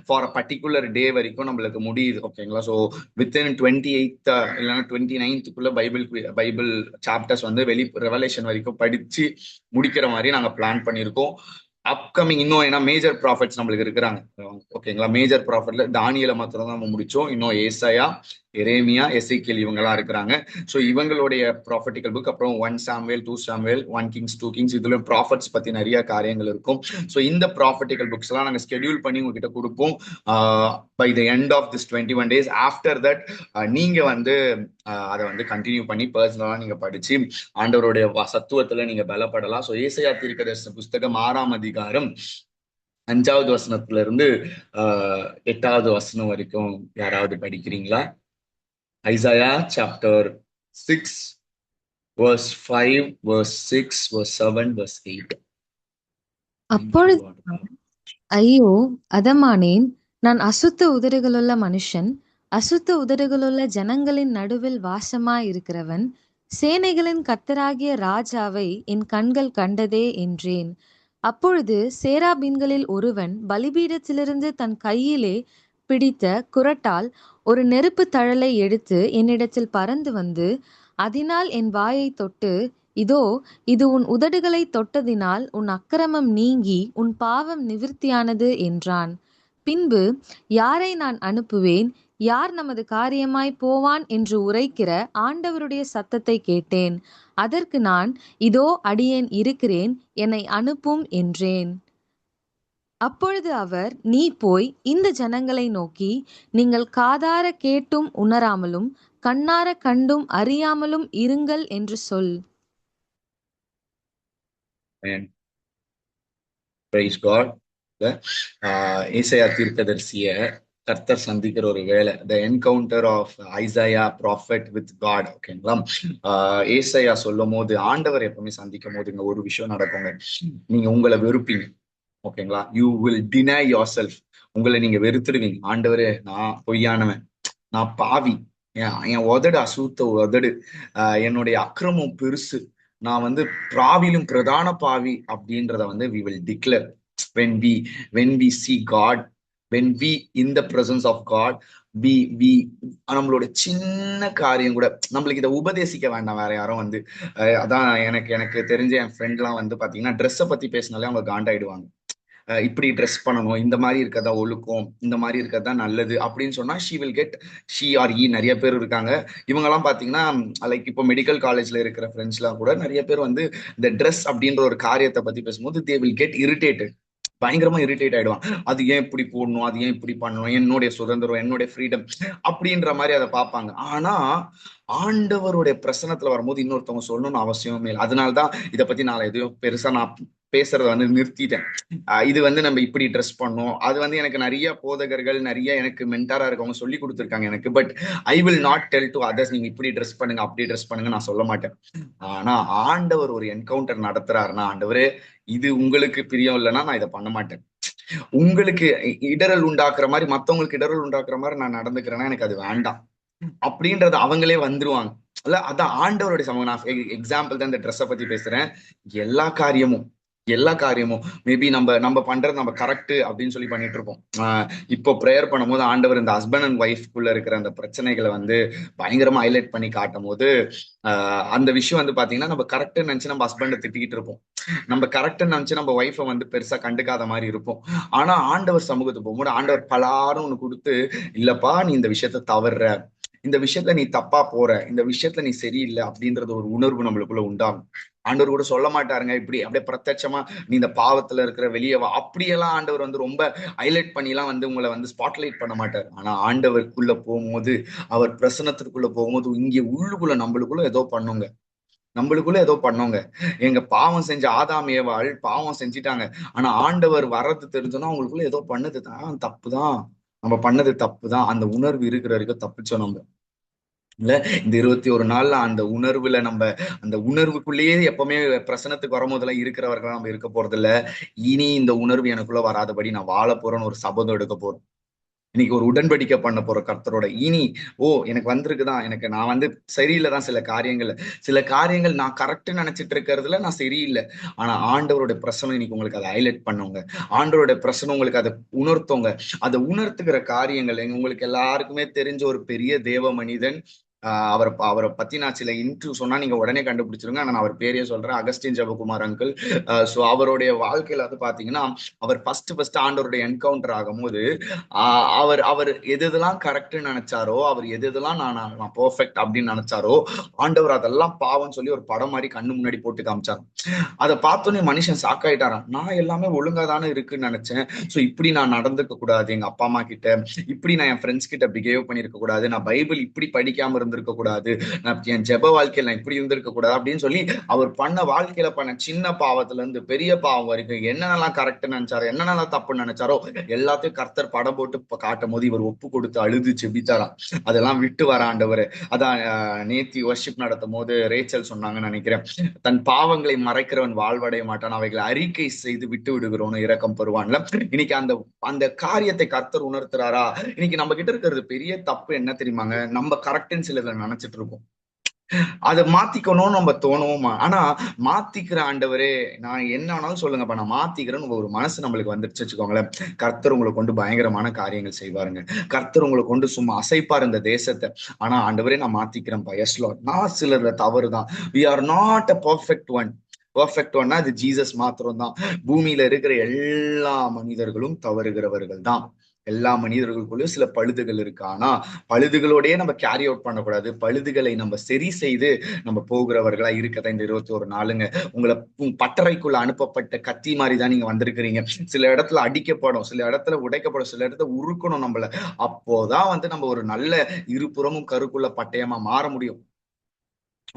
[SPEAKER 1] ஃபார் அ பர்டிகுலர் டே வரைக்கும் நம்மளுக்கு முடியுது. ஓகேங்களா? ஸோ வித்தின் 28 இல்லைன்னா 29க்குள்ள பைபிள் சாப்டர்ஸ் ரெவலேஷன் வரைக்கும் படிச்சு முடிக்கிற மாதிரி நாங்க பிளான் பண்ணியிருக்கோம். அப்கமிங் இன்னும் ஏன்னா மேஜர் ப்ராஃபிட்ஸ் நம்மளுக்கு இருக்கிறாங்க. ஓகேங்களா? மேஜர் ப்ராஃபிட்ல தானியேலை மாத்திரம் தான் நம்ம முடிச்சோம். இன்னும் ஏசாயா, எரேமியா, எசேக்கியேல் இவங்களா இருக்கிறாங்க. ஸோ இவங்களுடைய ப்ராஃபட்டிக்கல் புக், அப்புறம் 1 சாமுவேல், 2 சாமுவேல், 1 கிங்ஸ், 2 கிங்ஸ், இதுல ப்ராஃபிட்ஸ் பத்தி நிறைய காரியங்கள் இருக்கும். ஸோ இந்த ப்ராஃபட்டிக்கல் புக்ஸ் எல்லாம் நாங்கள் ஸ்கெடியூல் பண்ணி உங்ககிட்ட கொடுப்போம். By the end of this 21 days. After that நீங்க அதை கண்டினியூ பண்ணி பர்சனலா நீங்க படிச்சு ஆண்டவருடைய சத்துவத்துல நீங்க பலப்படலாம். ஸோ ஏசாயா தீர்க்கதரிசன புஸ்தகம் 6ஆம் அதிகாரம் 5வது வசனத்துல இருந்து 8வது வசனம் வரைக்கும் யாராவது படிக்கிறீங்களா? Isaiah chapter 6 verse 5 verse 6 verse 7 verse 8.
[SPEAKER 2] அப்பொழுது ஐயோ அதமானேன், நான் அசுத்த உதடுகளுள்ள மனுஷன், அசுத்த உதடுகளுள்ள ஜனங்களின் நடுவில் வாசமாய் இருக்கிறவன், சேனைகளின் கர்த்தராகிய ராஜாவை என் கண்கள் கண்டதே என்றேன். அப்பொழுது சேராபீன்களில் ஒருவன் பலிபீடத்திலிருந்து தன் கையிலே பிடித்த குறட்டால் ஒரு நெருப்பு தழலை எடுத்து என்னிடத்தில் பறந்து வந்து அதனால் என் வாயை தொட்டு, இதோ இது உன் உதடுகளை தொட்டதினால் உன் அக்கிரமம் நீங்கி உன் பாவம் நிவிர்த்தியானது என்றான். பின்பு யாரை நான் அனுப்புவேன், யார் நமது காரியமாய் போவான் என்று உரைக்கிற ஆண்டவருடைய சத்தத்தை கேட்டேன். அதற்கு நான், இதோ அடியேன் இருக்கிறேன், என்னை அனுப்பும் என்றேன். அப்பொழுது அவர், நீ போய் இந்த ஜனங்களை நோக்கி, நீங்கள் காதார கேட்டும் உணராமலும் கண்ணார கண்டும் அறியாமலும் இருங்கள் என்று சொல்.
[SPEAKER 1] ஏசாயா தீர்க்கதரிசிய கர்த்தர் சந்திக்கிற ஒரு வேலை, the encounter of Isaiah prophet with God. ஓகேங்களா? ஏசாயா சொல்லும் போது, ஆண்டவர் எப்பவுமே சந்திக்கும் போது இங்க ஒரு விஷயம் நடக்குங்க. நீங்க உங்களை வெறுப்பீங்க. ஓகேங்களா? You will deny your self. உங்களை நீங்க வெறுத்துடுவீங்க. ஆண்டவரே, நான் பொய்யானவன், நான் பாவி, என் உதடு அசுத்த உதடு, என்னுடைய அக்கிரமம் பெருசு, நான் பாவிலும் பிரதான பாவி அப்படின்றத we will declare when we see God, when we in the presence of God, we நம்மளோட சின்ன காரியம் கூட நம்மளுக்கு இதை உபதேசிக்க வேண்டாம். வேற யாரும் அதான் எனக்கு தெரிஞ்ச என் ஃப்ரெண்ட் எல்லாம் பாத்தீங்கன்னா ட்ரெஸ்ஸை பத்தி பேசினாலே அவங்க காண்டாயிடுவாங்க. இப்படி ட்ரெஸ் பண்ணணும், இந்த மாதிரி இருக்கதா ஒழுக்கம், இந்த மாதிரி இருக்கதா நல்லது அப்படின்னு சொன்னா ஷி ஆர் ஈ நிறைய பேர் இருக்காங்க. இவங்கெல்லாம் பாத்தீங்கன்னா லைக் இப்போ மெடிக்கல் காலேஜ்ல இருக்கிற ஃப்ரெண்ட்ஸ் எல்லாம் கூட நிறைய பேர் இந்த ட்ரெஸ் அப்படின்ற ஒரு காரியத்தை பத்தி பேசும்போது தே வில் கெட் இரிட்டேட்டட். பயங்கரமா இரிட்டேட் ஆயிடுவான். அது ஏன் இப்படி போடணும், அது ஏன் இப்படி பண்ணணும், என்னுடைய சுதந்திரம், என்னுடைய ஃப்ரீடம் அப்படின்ற மாதிரி அதை பார்ப்பாங்க. ஆனா ஆண்டவருடைய பிரசனத்துல வரும்போது இன்னொருத்தவங்க சொல்லணும்னு அவசியமே இல்லை. அதனாலதான் இதை பத்தி நான் எதையும் பெருசா நான் பேசுறத நிறுத்திட்டேன். இது நம்ம இப்படி ட்ரெஸ் பண்ணோம். அது எனக்கு நிறைய போதகர்கள், நிறைய எனக்கு மென்டாரா இருக்கவங்க சொல்லி கொடுத்துருக்காங்க எனக்கு. But I will not tell to others, நீங்க இப்படி ட்ரெஸ் பண்ணுங்க, அப்படி ட்ரெஸ் பண்ணுங்க நான் சொல்ல மாட்டேன். ஆனா ஆண்டவர் ஒரு என்கவுண்டர் நடத்துறாருன்னா, ஆண்டவரே இது உங்களுக்கு பிரியம் இல்லைன்னா நான் இதை பண்ண மாட்டேன். உங்களுக்கு இடரல் உண்டாக்குற மாதிரி, மத்தவங்களுக்கு இடரல் உண்டாக்குற மாதிரி நான் நடந்துக்கிறேன்னா எனக்கு அது வேண்டாம் அப்படின்றது அவங்களே வந்துருவாங்க. இல்ல அதான் ஆண்டவருடைய சமூகம். நான் எக்ஸாம்பிள் தான் இந்த ட்ரெஸ்ஸை பத்தி பேசுறேன். எல்லா காரியமும் எல்லா காரியமும் மேபி நம்ம நம்ம பண்றது நம்ம கரெக்ட் அப்படின்னு சொல்லி பண்ணிட்டு இருப்போம். இப்போ ப்ரேயர் பண்ணும்போது ஆண்டவர் இந்த ஹஸ்பண்ட் அண்ட் ஒய்ஃப்குள்ள இருக்கிற அந்த பிரச்சனைகளை வந்து பயங்கரமா ஹைலைட் பண்ணி காட்டும் போது அந்த விஷயம் வந்து பாத்தீங்கன்னா நம்ம கரெக்ட் நினைச்சு நம்ம ஹஸ்பண்டை திட்டிக்கிட்டு இருப்போம். நம்ம கரெக்ட் நினைச்சு நம்ம ஒய்ஃபை வந்து பெருசா கண்டுக்காத மாதிரி இருப்போம். ஆனா ஆண்டவர் சமூகத்துக்கு போகும்போது ஆண்டவர் பலாரும் ஒண்ணு கொடுத்து, இல்லப்பா நீ இந்த விஷயத்த தவறுற, இந்த விஷயத்துல நீ தப்பா போற, இந்த விஷயத்துல நீ சரியில்லை அப்படின்றது ஒரு உணர்வு நம்மளுக்குள்ள உண்டாகும். ஆண்டவர் கூட சொல்ல மாட்டாருங்க இப்படி அப்படியே பிரத்யட்சமா நீ இந்த பாவத்துல இருக்கிற வெளியே வா அப்படியெல்லாம் ஆண்டவர் வந்து ரொம்ப ஹைலைட் பண்ணி எல்லாம் வந்து உங்களை வந்து ஸ்பாட்லைட் பண்ண மாட்டார். ஆனா ஆண்டவருக்குள்ள போகும்போது, அவர் பிரசனத்திற்குள்ள போகும்போது இங்க உள்ளுக்குள்ள நம்மளுக்குள்ள ஏதோ பண்ணுங்க, நம்மளுக்குள்ள ஏதோ பண்ணோங்க. எங்க பாவம் செஞ்ச ஆதாம் ஏவாள் பாவம் செஞ்சிட்டாங்க. ஆனா ஆண்டவர் வர்றது தெரிஞ்சோன்னா அவங்களுக்குள்ள ஏதோ பண்ணது தான் தப்புதான், நம்ம பண்ணது தப்புதான், அந்த உணர்வு இருக்கிற வரைக்கும் தப்பிச்சோம் நம்ம. இல்ல இந்த 21 நாள்ல அந்த உணர்வுல நம்ம அந்த உணர்வுக்குள்ளேயே எப்பவுமே பிரசனத்துக்கு வரும்போதெல்லாம் இருக்கிறவர்களா நம்ம இருக்க போறது இல்ல. இனி இந்த உணர்வு எனக்குள்ள வராதபடி நான் வாழ போறேன்னு ஒரு சபதம் எடுக்க போறோம். இன்னைக்கு ஒரு உடன்படிக்கை பண்ண போற கர்த்தரோட. இனி எனக்கு வந்திருக்குதான், எனக்கு நான் வந்து சரியில்லை தான் சில காரியங்கள் நான் கரெக்ட் நினைச்சிட்டு இருக்கிறதுல நான் சரியில்லை. ஆனா ஆண்டவருடைய பிரசனம் இன்னைக்கு உங்களுக்கு அதை ஹைலைட் பண்ணுங்க. ஆண்டவருடைய பிரசனம் உங்களுக்கு அதை உணர்த்தோங்க. அதை உணர்த்துகிற காரியங்கள் உங்களுக்கு எல்லாருக்குமே தெரிஞ்ச ஒரு பெரிய தேவ மனிதன். அவரை பத்தி நான் சில இன்ட்ரிவியூ சொன்னா நீங்க உடனே கண்டுபிடிச்சிருங்க. ஆனா நான் அவர் பேரையே சொல்றேன், அகஸ்டின் ஜெபகுமார் அங்கிள். சோ அவருடைய வாழ்க்கையில வந்து பாத்தீங்கன்னா, அவர் ஃபர்ஸ்ட் ஆண்டவருடைய என்கவுண்டர் ஆகும்போது அவர் அவர் எதெல்லாம் கரெக்ட்னு நினைச்சாரோ, அவர் எதெல்லாம் நான் பெர்ஃபெக்ட் அப்படின்னு நினைச்சாரோ, ஆண்டவர் அதெல்லாம் பாவம் சொல்லி ஒரு படம் மாதிரி கண்ணு முன்னாடி போட்டு காமிச்சார். அதை பார்த்தோன்னே மனுஷன் சாக்காயிட்டாராம். நான் எல்லாமே ஒழுங்கா தானே இருக்குன்னு நினைச்சேன். சோ இப்படி நான் நடந்துக்க கூடாது எங்க அப்பா அம்மா கிட்ட, இப்படி நான் என் ஃப்ரெண்ட்ஸ் கிட்ட பிஹேவ் பண்ணிருக்க கூடாது, நான் பைபிள் இப்படி படிக்காம இருந்திருக்க கூடாது, நான் என் ஜெப வாழ்க்கையில நான் இப்படி இருந்திருக்க கூடாது அப்படின்னு சொல்லி அவர் பண்ண வாழ்க்கையில பண்ண சின்ன பாவத்துல இருந்து பெரிய பாவம் வரைக்கும் என்னென்னலாம் கரெக்ட் நினைச்சாரோ, என்னென்னலாம் தப்பு நினைச்சாரோ எல்லாத்தையும் கர்த்தர் படம் போட்டு காட்டும் போது இவர் ஒப்பு கொடுத்து அழுது செபித்தாராம். அதெல்லாம் விட்டு வர ஆண்டவர். அதான் நேத்தி வர்ஷிப் நடத்தும் போது ரேச்சல் சொன்னாங்கன்னு நினைக்கிறேன், தன் பாவங்களை மறைக்கிறவன் வாழ்வடைய மாட்டான், அவைகளை அறிக்கை செய்து விட்டு விடுகிறோன்னு இரக்கம் பெறுவான்ல. இன்னைக்கு அந்த அந்த காரியத்தை கர்த்தர் உணர்த்துறாரா? இன்னைக்கு நம்ம கிட்ட இருக்கிறது பெரிய தப்பு என்ன தெரியுமாங்க, நம்ம கரெக்ட்னு சிலதை நினைச்சிட்டு இருக்கோம். அதை மாத்திக்கணும்னு நம்ம தோணுவோமா? ஆனா மாத்திக்கிற ஆண்டவரே, நான் என்ன வேணாலும் சொல்லுங்கப்பா, நான் மாத்திக்கிறேன்னு ஒரு மனசு நம்மளுக்கு வந்துருச்சு வச்சுக்கோங்களேன், கர்த்தர் உங்களை கொண்டு பயங்கரமான காரியங்கள் செய்வாருங்க. கர்த்தர் உங்களை கொண்டு சும்மா அசைப்பார் இந்த தேசத்தை. ஆனா ஆண்டவரே நான் மாத்திக்கிறேன்ப்பா, எஸ் லார்ட், நான் சிலர் தவறுதான். We are not a perfect one. Perfect ஒன்னா அது ஜீசஸ் மாத்திரம் தான். பூமியில இருக்கிற எல்லா மனிதர்களும் தவறுகிறவர்கள் தான். எல்லா மனிதர்களுக்குள்ளயும் சில பழுதுகள் இருக்கு. ஆனா பழுதுகளோடயே நம்ம கேரி அவுட் பண்ணக்கூடாது. பழுதுகளை நம்ம சரி செய்து நம்ம போகிறவர்களா இருக்கதான் இந்த 21 நாளுங்க. உங்களை பட்டறைக்குள்ள அனுப்பப்பட்ட கத்தி மாதிரிதான் நீங்க வந்திருக்கிறீங்க. சில இடத்துல அடிக்கப்படும், சில இடத்துல உடைக்கப்படும், சில இடத்துல உருக்கணும் நம்மள. அப்போதான் வந்து நம்ம ஒரு நல்ல இருபுறமும் கருக்குள்ள பட்டயமா மாற முடியும்.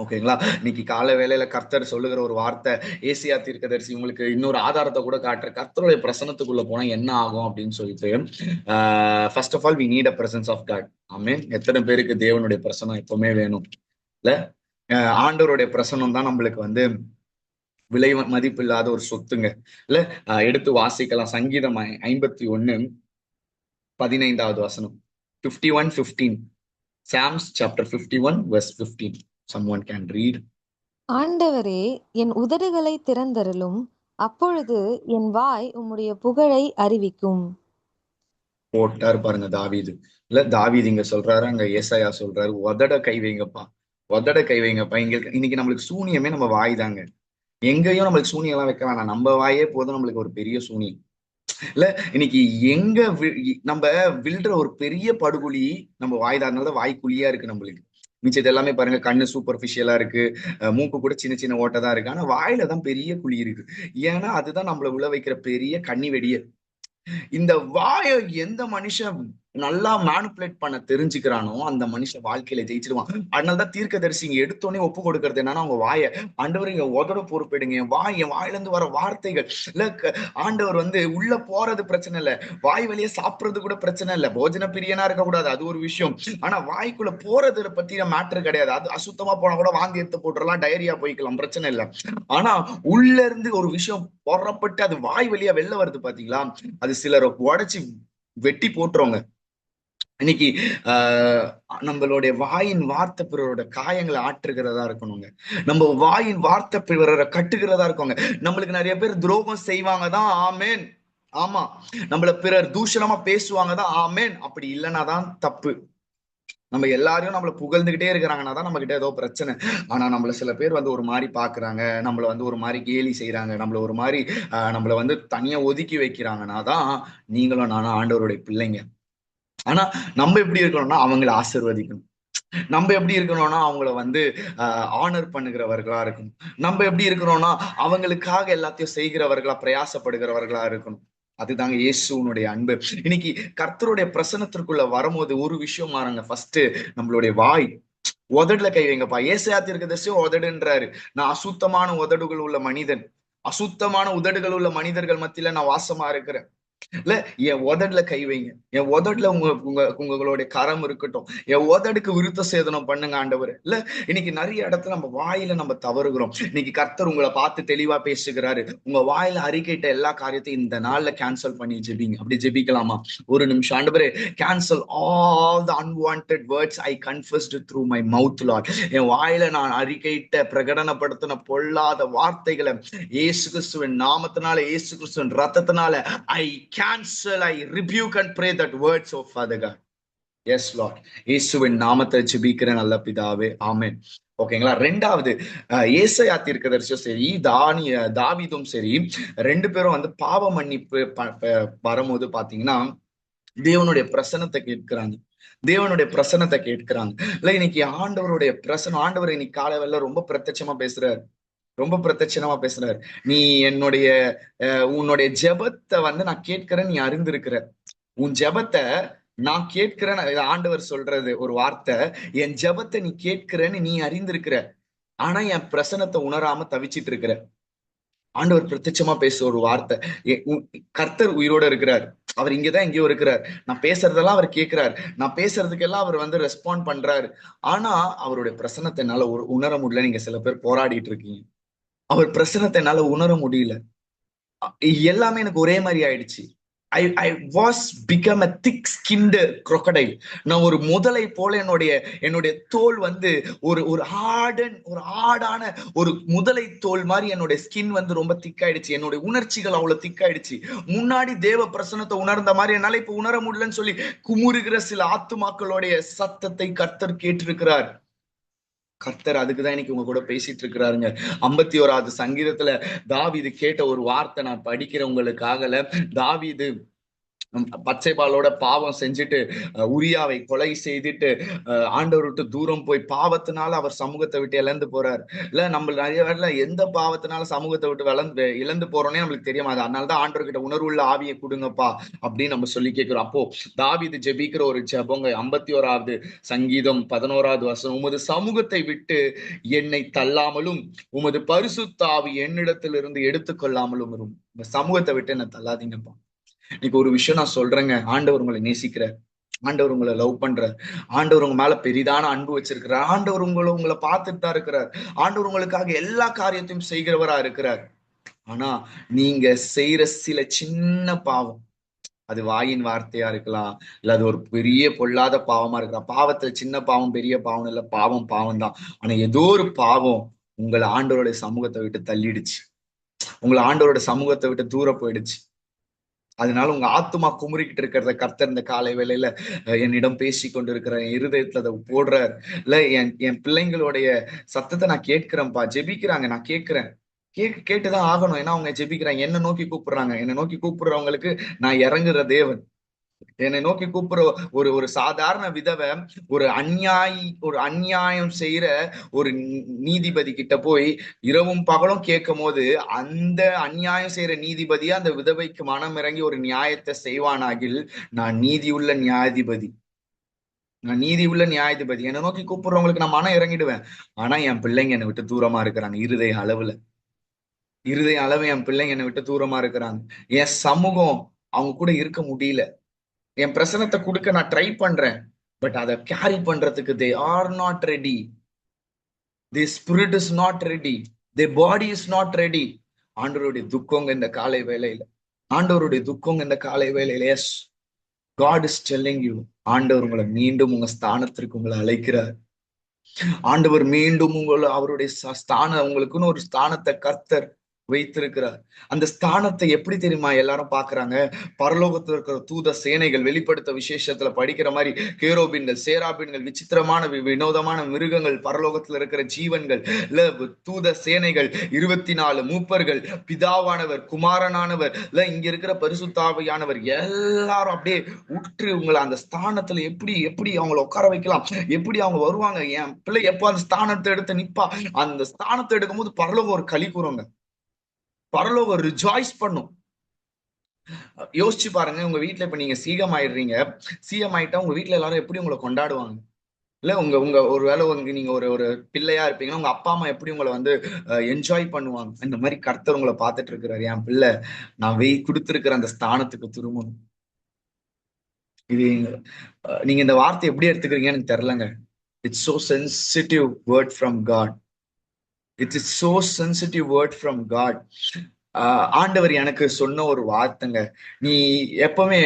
[SPEAKER 1] ஓகேங்களா? இன்னைக்கு கால வேளையில கர்த்தர் சொல்லுகிற ஒரு வார்த்தை, ஏசியா தீர்க்கதரிசி உங்களுக்கு இன்னொரு ஆதாரத்தை கூட காட்டுற, கர்த்தருடைய பிரசனத்துக்குள்ள போனா என்ன ஆகும் அப்படின்னு சொல்லிட்டு. First of all we need a presence of God. ஆமென். எத்தனை பேருக்கு தேவனுடைய பிரசனம் எப்பவுமே வேணும் இல்ல? ஆண்டவருடைய பிரசனம் தான் நம்மளுக்கு வந்து விலை மதிப்பு இல்லாத ஒரு சொத்துங்க இல்ல. எடுத்து வாசிக்கலாம். சங்கீதம் 51:15 வசனம். 51:15. Psalms chapter 51 verse 15. Someone can read.
[SPEAKER 2] ஆண்டவரே, என் உதடுகளை திறந்தருளும், அப்பொழுது என் வாய் உம்முடைய புகழை அறிவிக்கும்.
[SPEAKER 1] போட்டாரு பாருங்க தாவீது. இல்ல தாவீது இங்க சொல்றாரு, அங்க ஏசாயா சொல்றாரு, உதட கை வைங்கப்பா, உதட கை வைங்கப்பா. இன்னைக்கு நம்மளுக்கு சூனியமே நம்ம வாய் தாங்க. எங்கேயும் நம்மளுக்கு சூனியம் எல்லாம் வைக்க வேணாம், நம்ம வாயே போதும் நம்மளுக்கு ஒரு பெரிய சூனியம் இல்ல. இன்னைக்கு எங்க நம்ம விழுற ஒரு பெரிய படுகொலி நம்ம வாய் தான். அதனாலதான் வாய்க்குழியா இருக்கு நம்மளுக்கு. மிச்சது எல்லாமே பாருங்க, கண்ணு சூப்பர்ஃபிஷியலா இருக்கு, மூக்கு கூட சின்ன சின்ன ஓட்டை தான் இருக்கு, ஆனா வாயில தான் பெரிய குழி இருக்கு. ஏன்னா அதுதான் நம்மள உள்ள வைக்கிற பெரிய கண்ணி வெடிய. இந்த வாயை எந்த மனுஷன் நல்லா மேனிபுலேட் பண்ண தெரிஞ்சுக்கிறானோ அந்த மனுஷன் வாழ்க்கையில ஜெயிச்சிருவான். அதனாலதான் தீர்க்கதரிசி இங்க எடுத்தோடனே ஒப்பு கொடுக்கறது என்னன்னா, அவங்க வாயை, ஆண்டவர் இங்க உதட பொறுப்பெடுங்க, என் வாயில இருந்து வர வார்த்தைகள் இல்ல, ஆண்டவர் உள்ள போறது பிரச்சனை இல்ல, வாய் வழியே சாப்பிடுறது கூட பிரச்சனை இல்ல, போஜன பிரியனா இருக்கக்கூடாது, அது ஒரு விஷயம். ஆனா வாய்க்குள்ள போறது பத்தின மேட்டர் கிடையாது. அது அசுத்தமா போனா கூட வாந்தி எடுத்து போட்டுறலாம், டயரியா போய்க்கலாம், பிரச்சனை இல்ல. ஆனா உள்ள இருந்து ஒரு விஷயம் பொறப்பட்டு அது வாய் வழியா வெளில வருது பாத்தீங்களா, அது சிலரை உடைச்சு வெட்டி போட்டுருவாங்க. இன்னைக்கு நம்மளுடைய வாயின் வார்த்தை பிறரோட காயங்களை ஆற்றுகிறதா இருக்கணுங்க. நம்ம வாயின் வார்த்தை பிறரை கட்டுகிறதா இருக்கோங்க. நம்மளுக்கு நிறைய பேர் துரோகம் செய்வாங்க தான், ஆமேன். ஆமா, நம்மள பிறர் தூஷணமா பேசுவாங்க தான், ஆமேன். அப்படி இல்லைன்னா தான் தப்பு. நம்ம எல்லாரையும் நம்மள புகழ்ந்துகிட்டே இருக்கிறாங்கன்னா தான் நம்ம கிட்ட ஏதோ பிரச்சனை. ஆனா நம்மள சில பேர் ஒரு மாதிரி பாக்குறாங்க, நம்மள ஒரு மாதிரி கேலி செய்யறாங்க, நம்மள ஒரு மாதிரி நம்மள தனியா ஒதுக்கி வைக்கிறாங்கன்னா தான் நீங்களும் நானும் ஆண்டவருடைய பிள்ளைங்க. ஆனா நம்ம எப்படி இருக்கணும்னா அவங்களை ஆசிர்வதிக்கணும். நம்ம எப்படி இருக்கணும்னா அவங்கள ஆனர் பண்ணுகிறவர்களா இருக்கணும். நம்ம எப்படி இருக்கிறோம்னா அவங்களுக்காக எல்லாத்தையும் செய்கிறவர்களா, பிரயாசப்படுகிறவர்களா இருக்கணும். அதுதாங்க இயேசுனுடைய அன்பு. இன்னைக்கு கர்த்தருடைய பிரசனத்திற்குள்ள வரும்போது ஒரு விஷயம் மாறுங்க. ஃபர்ஸ்ட் நம்மளுடைய வாய், உதடுல கை வைங்கப்பா. ஏசாயா தீர்க்கதரிசியும் உதடுன்றாரு. நான் அசுத்தமான உதடுகள் உள்ள மனிதன், அசுத்தமான உதடுகள் உள்ள மனிதர்கள் மத்தியில நான் வாசமா இருக்கிறேன். இல்ல, என் உதடுல கை வைங்க, என் உதடுல உங்களுடைய கரம் இருக்கட்டும், என் உதடுக்கு விருத்த சேதனம் பண்ணுங்க ஆண்டவர். இல்ல, இன்னைக்கு நிறைய இடத்துல நம்ம வாயில நம்ம தவறுகிறோம். இன்னைக்கு கர்த்தர் உங்களை பார்த்து தெளிவா பேசுகிறாரு. உங்க வாயில அறிக்கையிட்ட எல்லா காரியத்தையும் இந்த நாள்ல கேன்சல் பண்ணி ஜெபிங்க. அப்படி ஜெபிக்கலாமா? ஒரு நிமிஷம். ஆண்டவரே, cancel all the unwanted words I confessed through my mouth Lord. என் வாயில நான் அறிக்கையிட்ட பிரகடனப்படுத்தின பொல்லாத வார்த்தைகளை இயேசு கிறிஸ்துவின் நாமத்தினால, இயேசு கிறிஸ்துவின் ரத்தத்தினால I cancel, I rebuke and pray that words of Father God. Yes Lord. இயேசுவின் நாமத்தை ஜெபிக்கிற நல்ல பிதாவே, ஆமென். ஓகேங்களா? ரெண்டாவது, ஏசாயா தீர்க்கதரிசியும் சரி, தாவீதும் சரி, ரெண்டு பேரும் பாவ மன்னிப்பு வரும்போது பாத்தீங்கன்னா தேவனுடைய பிரசனத்தை கேட்கிறாங்க. தேவனுடைய பிரசனத்தை கேட்கிறாங்க. இல்ல, இன்னைக்கு ஆண்டவருடைய பிரசனம், ஆண்டவர் இன்னைக்கு காலையில ரொம்ப பிரத்யட்சமா பேசுறாரு, ரொம்ப பிரத்யட்சமா பேசுறாரு. நீ உன்னுடைய ஜெபத்தை நான் கேட்கிறேன், நீ அறிந்திருக்கிற. உன் ஜெபத்தை நான் கேட்கிறேன். ஆண்டவர் சொல்றது ஒரு வார்த்தை, என் ஜெபத்தை நீ கேட்கிறேன்னு நீ அறிந்திருக்கிற, ஆனா என் பிரசனத்தை உணராம தவிச்சிட்டு இருக்கிற. ஆண்டவர் பிரத்யட்சமா பேசுற ஒரு வார்த்தை. கர்த்தர் உயிரோட இருக்கிறார், அவர் இங்கதான் எங்கேயோ இருக்கிறார். நான் பேசுறதெல்லாம் அவர் கேட்கிறார், நான் பேசுறதுக்கெல்லாம் அவர் ரெஸ்பாண்ட் பண்றாரு. ஆனா அவருடைய பிரசனத்தை என்னால உணர முடியல. நீங்க சில பேர் போராடிட்டு இருக்கீங்க, அவர் பிரசனத்தை என்னால உணர முடியல. எல்லாமே எனக்கு ஒரே மாதிரி ஆயிடுச்சு. I was become a thick skinned crocodile. நான் ஒரு முதலை போல என்னுடைய தோல் ஒரு ஆடான ஒரு முதலை தோல் மாதிரி என்னுடைய ஸ்கின் ரொம்ப திக்காயிடுச்சு. என்னுடைய உணர்ச்சிகள் அவ்வளவு திக்காயிடுச்சு. முன்னாடி தேவ பிரசனத்தை உணர்ந்த மாதிரி என்னால இப்ப உணர முடியலன்னு சொல்லி குமுறுகிற சில ஆத்துமாக்களுடைய சத்தத்தை கர்த்தர் கேட்டிருக்கிறார். கர்த்தர் அதுக்குதான் இன்னைக்கு உங்க கூட பேசிட்டு இருக்கிறாருங்க. 51வது சங்கீதத்துல தாவீது கேட்ட ஒரு வார்த்தை நான் படிக்கிறவங்களுக்காகல. தாவீது பச்சை பாலோட பாவம் செஞ்சுட்டு உரியாவை கொலை செய்துட்டு ஆண்டவர் விட்டு தூரம் போய் பாவத்தினால அவர் சமூகத்தை விட்டு இழந்து போறாரு. இல்ல, நம்ம நிறைய வேலை எந்த பாவத்தினால சமூகத்தை விட்டு இழந்து போறோன்னே நம்மளுக்கு தெரியாம. அதனாலதான் ஆண்டவர்கிட்ட உணர்வுள்ள ஆவியை கொடுங்கப்பா அப்படின்னு நம்ம சொல்லி கேட்கிறோம். அப்போ தாவீது ஜெபிக்கிற ஒரு ஜெபங்க 51வது சங்கீதம் 11வது வசனம், உமது சமூகத்தை விட்டு என்னை தள்ளாமலும் உமது பரிசுத்த ஆவி என்னிடத்திலிருந்து எடுத்துக்கொள்ளாமலும் வரும். இந்த சமூகத்தை விட்டு என்னை தள்ளாதீங்கப்பா. இன்னைக்கு ஒரு விஷயம் நான் சொல்றேங்க, ஆண்டவர் உங்களை நேசிக்கிறார், ஆண்டவர் உங்களை லவ் பண்றார், ஆண்டவர் உங்க மேல பெரிதான அன்பு வச்சிருக்கிறார், ஆண்டவர் உங்களை பார்த்துட்டு தான் இருக்கிறார், ஆண்டவர் உங்களுக்காக எல்லா காரியத்தையும் செய்கிறவரா இருக்கிறார். ஆனா நீங்க செய்யற சில சின்ன பாவம், அது வாயின் வார்த்தையா இருக்கலாம், இல்ல அது ஒரு பெரிய பொல்லாத பாவமா இருக்கலாம். பாவத்துல சின்ன பாவம் பெரிய பாவம் இல்ல, பாவம் பாவம் தான். ஆனா ஏதோ ஒரு பாவம் உங்களை ஆண்டவருடைய சமூகத்தை விட்டு தள்ளிடுச்சு, உங்களை ஆண்டவரோட சமூகத்தை விட்டு தூர போயிடுச்சு. அதனால உங்க ஆத்துமா குமுறிக்கிட்டு இருக்கிறத கர்த்தர் இந்த காலை வேளையில என்னிடம் பேசி கொண்டிருக்கிற இருதயத்துல அதை போடுறார். இல்ல, என் பிள்ளைங்களுடைய சத்தத்தை நான் கேட்கிறேன்ப்பா, ஜெபிக்கிறாங்க, நான் கேட்கிறேன், கேட்டுதான் ஆகணும். ஏன்னா அவங்க ஜெபிக்கிறாங்க, என்ன நோக்கி கூப்பிடுறாங்க. என்ன நோக்கி கூப்பிடுறவங்களுக்கு நான் இறங்குற தேவன். என்னை நோக்கி கூப்பிடுற ஒரு ஒரு சாதாரண விதவை ஒரு அநியாயம் செய்யற ஒரு நீதிபதி கிட்ட போய் இரவும் பகலும் கேட்கும் போது, அந்த அநியாயம் செய்யற நீதிபதியா அந்த விதவைக்கு மனம் இறங்கி ஒரு நியாயத்தை செய்வானாகில், நான் நீதியுள்ள நியாயாதிபதி, நான் நீதி உள்ள நியாயாதிபதி. என்னை நோக்கி கூப்பிடுறவங்களுக்கு நான் மனம் இறங்கிடுவேன். ஆனா என் பிள்ளைங்க என்னை விட்டு தூரமா இருக்கிறாங்க. இருதய அளவு என் பிள்ளைங்க என்னை விட்டு தூரமா இருக்கிறாங்க. என் சமூகம் அவங்க கூட இருக்க முடியல. என் பிரசனத்தை கொடுக்க நான் ட்ரை பண்றேன். பட் அதை கேரி பண்றதுக்கு they are not ready. The spirit is not ready. The body is not ready. ஆண்டவருடைய துக்கங்க இந்த காலை வேளையில. ஆண்டவருடைய துக்கங்க இந்த காலை வேளையில. Yes, God is telling you. ஆண்டவர் உங்களை மீண்டும் உங்க ஸ்தானத்திற்கு உங்களை அழைக்கிறார். ஆண்டவர் மீண்டும் அவருடைய ஸ்தானம், உங்களுக்குன்னு ஒரு ஸ்தானத்தை கர்த்தர் வைத்திருக்கிறார். அந்த ஸ்தானத்தை எப்படி தெரியுமா எல்லாரும் பாக்குறாங்க? பரலோகத்துல இருக்கிற தூத சேனைகள் வெளிப்படுத்த விசேஷத்துல படிக்கிற மாதிரி கேரோபின்கள், சேராபின்கள், விசித்திரமான வினோதமான மிருகங்கள், பரலோகத்துல இருக்கிற ஜீவன்கள், இல்ல தூத சேனைகள், 24 மூப்பர்கள், பிதாவானவர், குமாரனானவர், இல்ல இங்க இருக்கிற பரிசுத்தாவியானவர், எல்லாரும் அப்படியே உற்று உங்களை அந்த ஸ்தானத்துல எப்படி எப்படி அவங்களை உட்கார வைக்கலாம், எப்படி அவங்க வருவாங்க, என் பிள்ளை எப்போ அந்த ஸ்தானத்தை எடுத்து நிப்பா. அந்த ஸ்தானத்தை எடுக்கும் போது பரலோகம் ஒரு களி கூறுங்க, பரலோகம் ரிஜாய்ஸ் பண்ணும். யோசிச்சு பாருங்க, உங்க வீட்டுல இப்ப நீங்க சீகம் ஆயிடுறீங்க. சீகம் ஆயிட்டா உங்க வீட்டுல எல்லாரும் எப்படி உங்களை கொண்டாடுவாங்க? இல்ல உங்க உங்க ஒருவேளை நீங்க ஒரு ஒரு பிள்ளையா இருப்பீங்கன்னா உங்க அப்பா அம்மா எப்படி உங்களை வந்து என்ஜாய் பண்ணுவாங்க? இந்த மாதிரி கர்த்தர் உங்களை பார்த்துட்டு இருக்கிறாரு. என் பிள்ளை நான் கொடுத்திருக்கிற அந்த ஸ்தானத்துக்கு திரும்பணும். இது நீங்க இந்த வார்த்தை எப்படி எடுத்துக்கிறீங்கன்னு எனக்கு தெரியலங்க. It's so sensitive word from God. It is so sensitive word from God. ஆண்டவர் எனக்கு சொன்ன ஒரு வார்த்தைங்க. நீ எப்பவுமே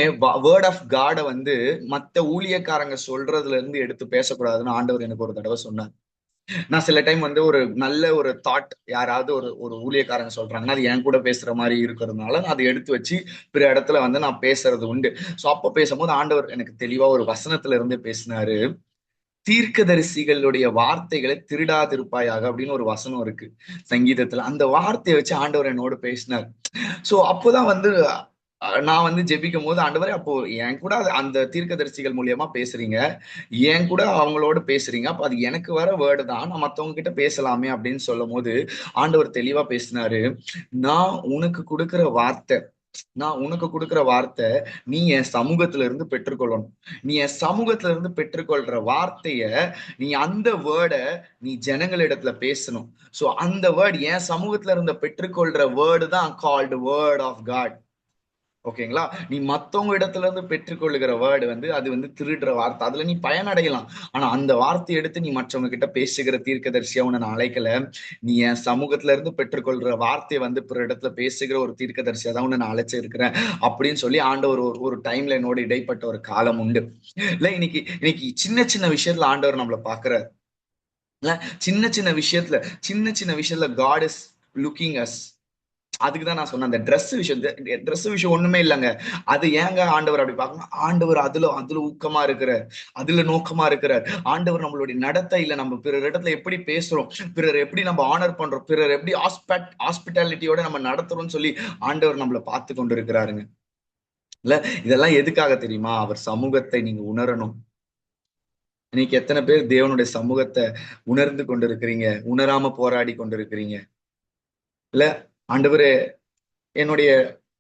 [SPEAKER 1] வேர்ட் ஆஃப் காட வந்து மத்த ஊழியக்காரங்க சொல்றதுல இருந்து எடுத்து பேசக்கூடாதுன்னு ஆண்டவர் எனக்கு ஒரு தடவை சொன்னார். நான் சில டைம் வந்து ஒரு நல்ல ஒரு தாட் யாராவது ஒரு ஒரு ஊழியக்காரங்க சொல்றாங்கன்னா அது என் கூட பேசுற மாதிரி இருக்கிறதுனால நான் அதை எடுத்து வச்சு பிற இடத்துல வந்து நான் பேசுறது உண்டு. சோ அப்ப பேசும்போது ஆண்டவர் எனக்கு தெளிவா ஒரு வசனத்துல இருந்து பேசினாரு. தீர்க்கதரிசிகளுடைய வார்த்தைகளை திருடாதிருப்பாயாக அப்படின்னு ஒரு வசனம் இருக்கு சங்கீதத்துல. அந்த வார்த்தையை வச்சு ஆண்டவர் என்னோட பேசினார். சோ அப்போதான் வந்து நான் வந்து ஜெபிக்கும் போது, ஆண்டவரே அப்போ என் கூட அந்த தீர்க்கதரிசிகள் மூலியமா பேசுறீங்க, என் கூட அவங்களோட பேசுறீங்க, அப்ப அது எனக்கு வர வேர்டு தான், நான் மத்தவங்க கிட்ட பேசலாமே அப்படின்னு சொல்லும் போது ஆண்டவர் தெளிவா பேசினாரு. நான் உனக்கு கொடுக்கிற வார்த்தை நான் உனக்கு கொடுக்கிற வார்த்தை நீ என் சமூகத்துல இருந்து பெற்றுக்கொள்ளணும். நீ என் சமூகத்துல இருந்து பெற்றுக்கொள்ற வார்த்தைய, நீ அந்த வேர்டை நீ ஜனங்களிடத்துல பேசணும். சோ அந்த வேர்டு என் சமூகத்துல இருந்த பெற்றுக்கொள்ற வேர்டு தான் கால்டு வேர்ட் ஆஃப் காட். ஓகேங்களா? நீ மத்தவங்க இடத்துல இருந்து பெற்றுக்கொள்ளுகிற வேர்டு வந்து அது வந்து திருடுற வார்த்தை. அதுல நீ பயனடையலாம். ஆனா அந்த வார்த்தையை எடுத்து நீ மற்றவங்க கிட்ட பேசுகிற தீர்க்கதரிசியா உன்னை நான் அழைக்கல. நீ என் சமூகத்துல இருந்து பெற்றுக்கொள்ற வார்த்தையை வந்து பிற இடத்துல பேசுகிற ஒரு தீர்க்கதரிசியா தான் உன்னை நான் அழைச்சிருக்கிறேன் அப்படின்னு சொல்லி ஆண்டவர் ஒரு டைம்ல என்னோட இடைப்பட்ட ஒரு காலம் உண்டு. இல்ல இன்னைக்கு இன்னைக்கு சின்ன சின்ன விஷயத்துல ஆண்டவர் நம்மளை பாக்குறாரு. இல்ல சின்ன சின்ன விஷயத்துல காட் இஸ் லுக்கிங் அஸ். அதுக்குதான் நான் சொன்னேன், அந்த ட்ரெஸ் விஷயம் ஒண்ணுமே இல்லைங்க. அது ஏங்க ஆண்டவர் அப்படி பார்க்கணும்? ஆண்டவர் அதுல ஊக்கமா இருக்கிறார், அதுல நோக்கமா இருக்கிறார். ஆண்டவர் நம்மளுடைய நடத்தையில நம்ம பிறர் இடத்துல எப்படி பேசுறோம், பிறர் எப்படி நம்ம ஆனர் பண்றோம், பிறர் எப்படி ஹாஸ்பிட்டாலிட்டியோட நம்ம நடத்துறோம்னு சொல்லி ஆண்டவர் நம்மளை பார்த்து கொண்டு இருக்கிறாருங்க. இல்ல இதெல்லாம் எதுக்காக தெரியுமா? அவர் சமூகத்தை நீங்க உணரணும். இன்னைக்கு எத்தனை பேர் தேவனுடைய சமூகத்தை உணர்ந்து கொண்டிருக்கிறீங்க, உணராம போராடி கொண்டிருக்கிறீங்க? இல்ல ஆண்டவரே, என்னுடைய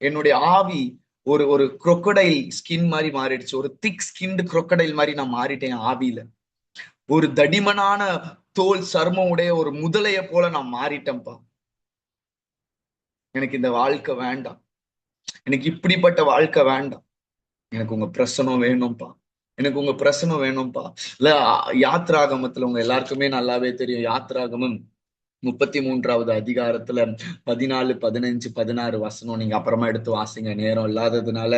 [SPEAKER 1] என்னுடைய ஆவி ஒரு ஒரு குரோக்கடைல் ஸ்கின் மாதிரி மாறிடுச்சு. ஒரு திக் ஸ்கின்டு குரோக்கடைல் மாதிரி நான் மாறிட்டேன். ஆவியில ஒரு தடிமனான தோல் சர்மம் உடைய ஒரு முதலைய போல நான் மாறிட்டேன்ப்பா. எனக்கு இந்த வாழ்க்கை வேண்டாம், எனக்கு இப்படிப்பட்ட வாழ்க்கை வேண்டாம். எனக்கு உங்க பிரசனம் வேணும்ப்பா, எனக்கு உங்க பிரசனம் வேணும்ப்பா. இல்ல யாத்ராகமத்துல உங்க எல்லாருக்குமே நல்லாவே தெரியும். யாத்ராகமம் 33வது அதிகாரத்துல 14, 15, 16 வசனம் நீங்க அப்புறமா எடுத்து வாசிங்க. நேரம் இல்லாததுனால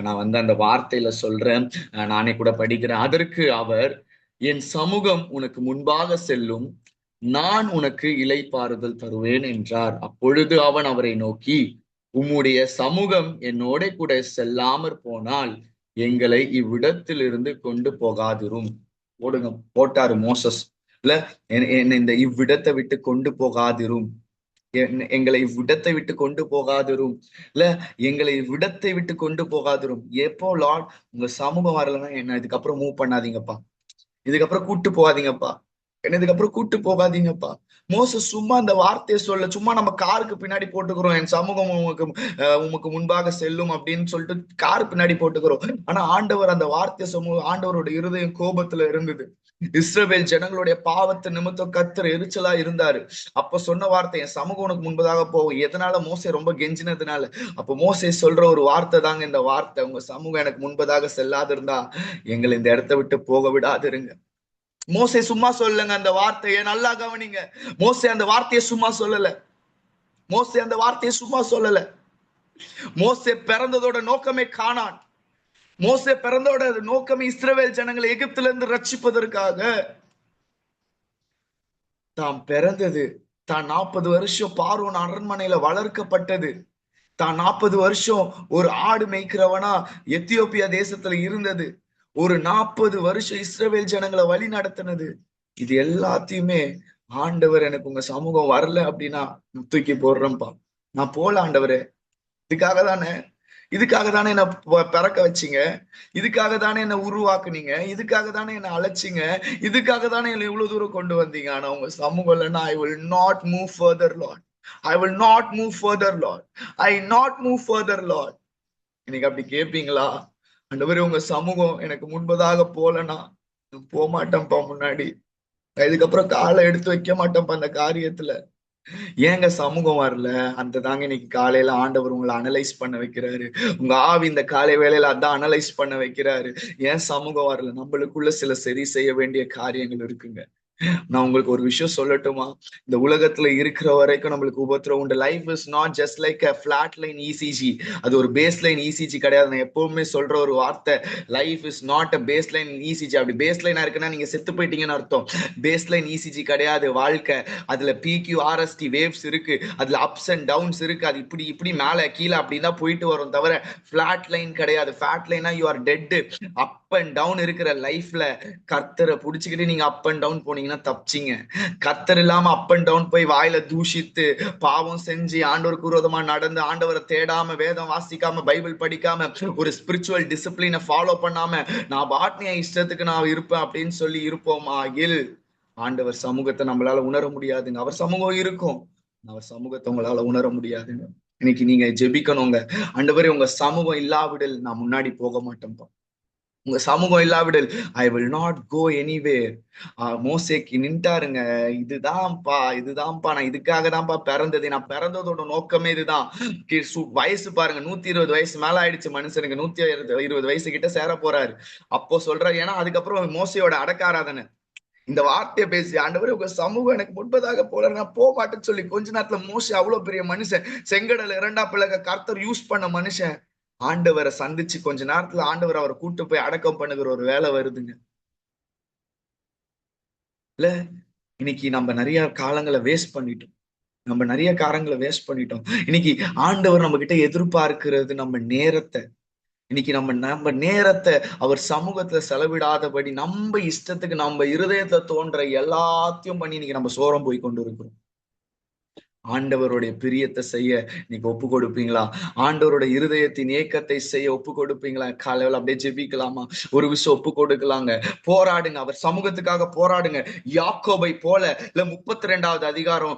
[SPEAKER 1] நான் வந்து அந்த வார்த்தையில சொல்றேன், நானே கூட படிக்கிறேன். அதற்கு அவர், என் சமூகம் உனக்கு முன்பாக செல்லும், நான் உனக்கு இளைப்பாறுதல் தருவேன் என்றார். அப்பொழுது அவன் அவரை நோக்கி, உம்முடைய சமூகம் என்னோட கூட செல்லாமற் போனால் எங்களை இவ்விடத்திலிருந்து கொண்டு போகாதிரும். போட்டாரு மோசஸ். இல்ல என்ன இந்த இவ்விடத்தை விட்டு கொண்டு போகாதிரும். எங்களை விடத்தை விட்டு கொண்டு போகாதிரும். இல்ல, எங்களை விடத்தை விட்டு கொண்டு போகாதிரும். எப்போ லார்ட் உங்க சமூகம் வரலன்னா என்ன இதுக்கப்புறம் மூவ் பண்ணாதீங்கப்பா, இதுக்கப்புறம் கூட்டு போகாதீங்கப்பா, என்ன இதுக்கப்புறம் கூட்டு போகாதீங்கப்பா. மோச சும்மா அந்த வார்த்தையை சொல்ல, சும்மா நம்ம காருக்கு பின்னாடி போட்டுக்கிறோம், என் சமூகம் உமக்கு முன்பாக செல்லும் அப்படின்னு சொல்லிட்டு கார் பின்னாடி போட்டுக்கிறோம். ஆனா ஆண்டவர் அந்த வார்த்தை ஆண்டவரோட இருதயம் கோபத்துல இருந்தது. இஸ்ரவேல் ஜனங்களுடைய பாவத்தை நிமித்தம் கர்த்தர் எரிச்சலா இருந்தாரு. அப்ப சொன்ன வார்த்தை, என் சமூகம் உனக்கு முன்பதாக போகும். எதனால? மோசே ரொம்ப கெஞ்சினதுனால. அப்ப மோசே சொல்ற ஒரு வார்த்தை தாங்க இந்த வார்த்தை, உங்க சமூகம் எனக்கு முன்பதாக செல்லாது இருந்தா எங்களை இந்த இடத்தை விட்டு போக விடாதிருங்க. மோசே சும்மா சொல்லுங்க அந்த வார்த்தையை, நல்லா கவனிங்க. மோசே அந்த வார்த்தையை சும்மா சொல்லல. மோசே அந்த வார்த்தையை சும்மா சொல்லல. மோசே பிறந்ததோட நோக்கமே கானான். மோசே பிறந்தோட நோக்கமே இஸ்ரவேல் ஜனங்களை எகிப்துல இருந்து ரட்சிப்பதற்காக. தாம் பிறந்தது, தான் 40 வருஷம் பார்வோன் அரண்மனையில வளர்க்கப்பட்டது, தான் 40 வருஷம் ஒரு ஆடு மேய்க்கிறவனா எத்தியோப்பியா தேசத்துல இருந்தது, ஒரு 40 வருஷம் இஸ்ரவேல் ஜனங்களை வழி நடத்தினது, இது எல்லாத்தையுமே ஆண்டவர் எனக்கு உங்க சமூகம் வரல அப்படின்னா தூக்கி போடுறேன்ப்பா, நான் போல ஆண்டவரே. இதுக்காக தானே என்ன பிறக்க வச்சீங்க, இதுக்காக தானே என்ன உருவாக்குனீங்க, இதுக்காக தானே என்ன அழைச்சிங்க, இதுக்காக தானே என்ன இவ்வளவு தூரம் கொண்டு வந்தீங்க. ஆனா உங்க சமூகம் இல்லைன்னா ஐ will not move further Lord, I will not move further Lord, I not move further Lord. இன்னைக்கு அப்படி கேட்பீங்களா? ஆண்டவரே உங்க சமூகம் எனக்கு முன்பதாக போலனா போக மாட்டேன்ப்பா, முன்னாடி இதுக்கப்புறம் காலை எடுத்து வைக்க மாட்டேன்ப்பா அந்த காரியத்துல. ஏங்க சமூகம் வரல? அந்த தாங்க இன்னைக்கு காலையில ஆண்டவர் உங்களை அனலைஸ் பண்ண வைக்கிறாரு. உங்க ஆவி இந்த காலை வேலையில அதான் அனலைஸ் பண்ண வைக்கிறாரு. ஏன் சமூகம் வரல? நம்மளுக்குள்ள சில சரி செய்ய வேண்டிய காரியங்கள் இருக்குங்க. நான் உங்களுக்கு ஒரு விஷயம் சொல்லட்டுமா? இந்த உலகத்துல இருக்கிற வரைக்கும் நம்மளுக்கு உபத்திரம் உண்டு. Life is not just like a flat line ECG. அது ஒரு பேஸ் லைன் இசிஜி கிடையாது. நான் எப்பவுமே சொல்ற ஒரு வார்த்தை, life is not a base line ECG. அப்படி பேஸ் லைனா இருக்குன்னா நீங்க செத்து போயிட்டீங்கன்னு அர்த்தம். பேஸ் லைன் இசிஜி கிடையாது வாழ்க்கை. அதுல பிக்யூஆர்எஸ்டி வேவ்ஸ் இருக்கு, அதுல அப்ஸ் அண்ட் டவுன்ஸ் இருக்கு. அது இப்படி இப்படி மேல கீழே அப்படின்னு தான் போயிட்டு வரும் தவிர ஃபிளாட் லைன் கிடையாது. ஃபிளாட் லைனா you are dead. Up and down இருக்கிற லைஃப்ல கர்த்தரை புடிச்சுக்கிட்டு நீங்க அப் அண்ட் டவுன் போனீங்கன்னா தப்பிச்சிங்க. கர்த்தர் இல்லாம அப் அண்ட் டவுன் போய் வாயில தூஷித்து பாவம் செஞ்சு ஆண்டவருக்கு விரோதமா நடந்து ஆண்டவரை தேடாம வேதம் வாசிக்காம பைபிள் படிக்காம ஒரு ஸ்பிரிச்சுவல் டிசிப்ளினை ஃபாலோ பண்ணாம நான் பாட்னியா இஷ்டத்துக்கு நான் இருப்பேன் அப்படின்னு சொல்லி இருப்போமா இல் ஆண்டவர் சமூகத்தை நம்மளால உணர முடியாதுங்க. அவர் சமூகம் இருக்கும், அவர் சமூகத்தை உங்களால உணர முடியாதுங்க. இன்னைக்கு நீங்க ஜெபிக்கணுங்க, ஆண்டவரே உங்க சமூகம் இல்லாவிடல் நான் முன்னாடி போக மாட்டேன்ப்பா, உங்க சமூகம் இல்லாவிடல் I will not go anywhere. மோசேக்கு நின்ட்டாருங்க. இதுதான்ப்பா நான் இதுக்காக தான்ப்பா பிறந்தது, நான் பிறந்ததோட நோக்கமே இதுதான். வயசு பாருங்க, 120 வயசு மேல ஆயிடுச்சு மனுஷனுக்கு, 120 வயசு கிட்ட சேர போறாரு. அப்போ சொல்றாரு, ஏன்னா அதுக்கப்புறம் மோசையோட அடக்க ஆராதனை. இந்த வார்த்தையை பேசி ஆண்டவரே உங்க சமூகம் எனக்கு முன்பதாக போல நான் போக மாட்டேன்னு சொல்லி கொஞ்ச நேரத்துல மோசே அவ்வளவு பெரிய மனுஷன், செங்கடல் 2 பிளக்க கர்த்தர் யூஸ் பண்ண மனுஷன், ஆண்டவரை சந்திச்சு கொஞ்ச நேரத்துல ஆண்டவர் அவரை கூட்டு போய் அடக்கம் பண்ணுகிற ஒரு வேலை வருதுங்க. இல்ல, இன்னைக்கு நம்ம நிறைய காலங்களை வேஸ்ட் பண்ணிட்டோம், நம்ம நிறைய காரங்களை வேஸ்ட் பண்ணிட்டோம். இன்னைக்கு ஆண்டவர் நம்ம கிட்ட எதிர்பார்க்கிறது நம்ம நேரத்தை. இன்னைக்கு நம்ம நேரத்தை அவர் சமூகத்துல செலவிடாதபடி நம்ம இஷ்டத்துக்கு நம்ம இருதயத்துல தோன்ற எல்லாத்தையும் பண்ணி இன்னைக்கு நம்ம சோரம் போய் கொண்டு இருக்கிறோம். ஆண்டவருடைய பிரியத்தை செய்ய நீங்க ஒப்பு கொடுப்பீங்களா? ஆண்டவருடைய இருதயத்தின் ஏக்கத்தை செய்ய ஒப்பு கொடுப்பீங்களா? காலையில அப்படியே ஜெபிக்கலாமா? ஒரு விஷயம் ஒப்பு கொடுக்கலாங்க. போராடுங்க, அவர் சமூகத்துக்காக போராடுங்க. யாக்கோபை போல, இல்ல 32வது அதிகாரம்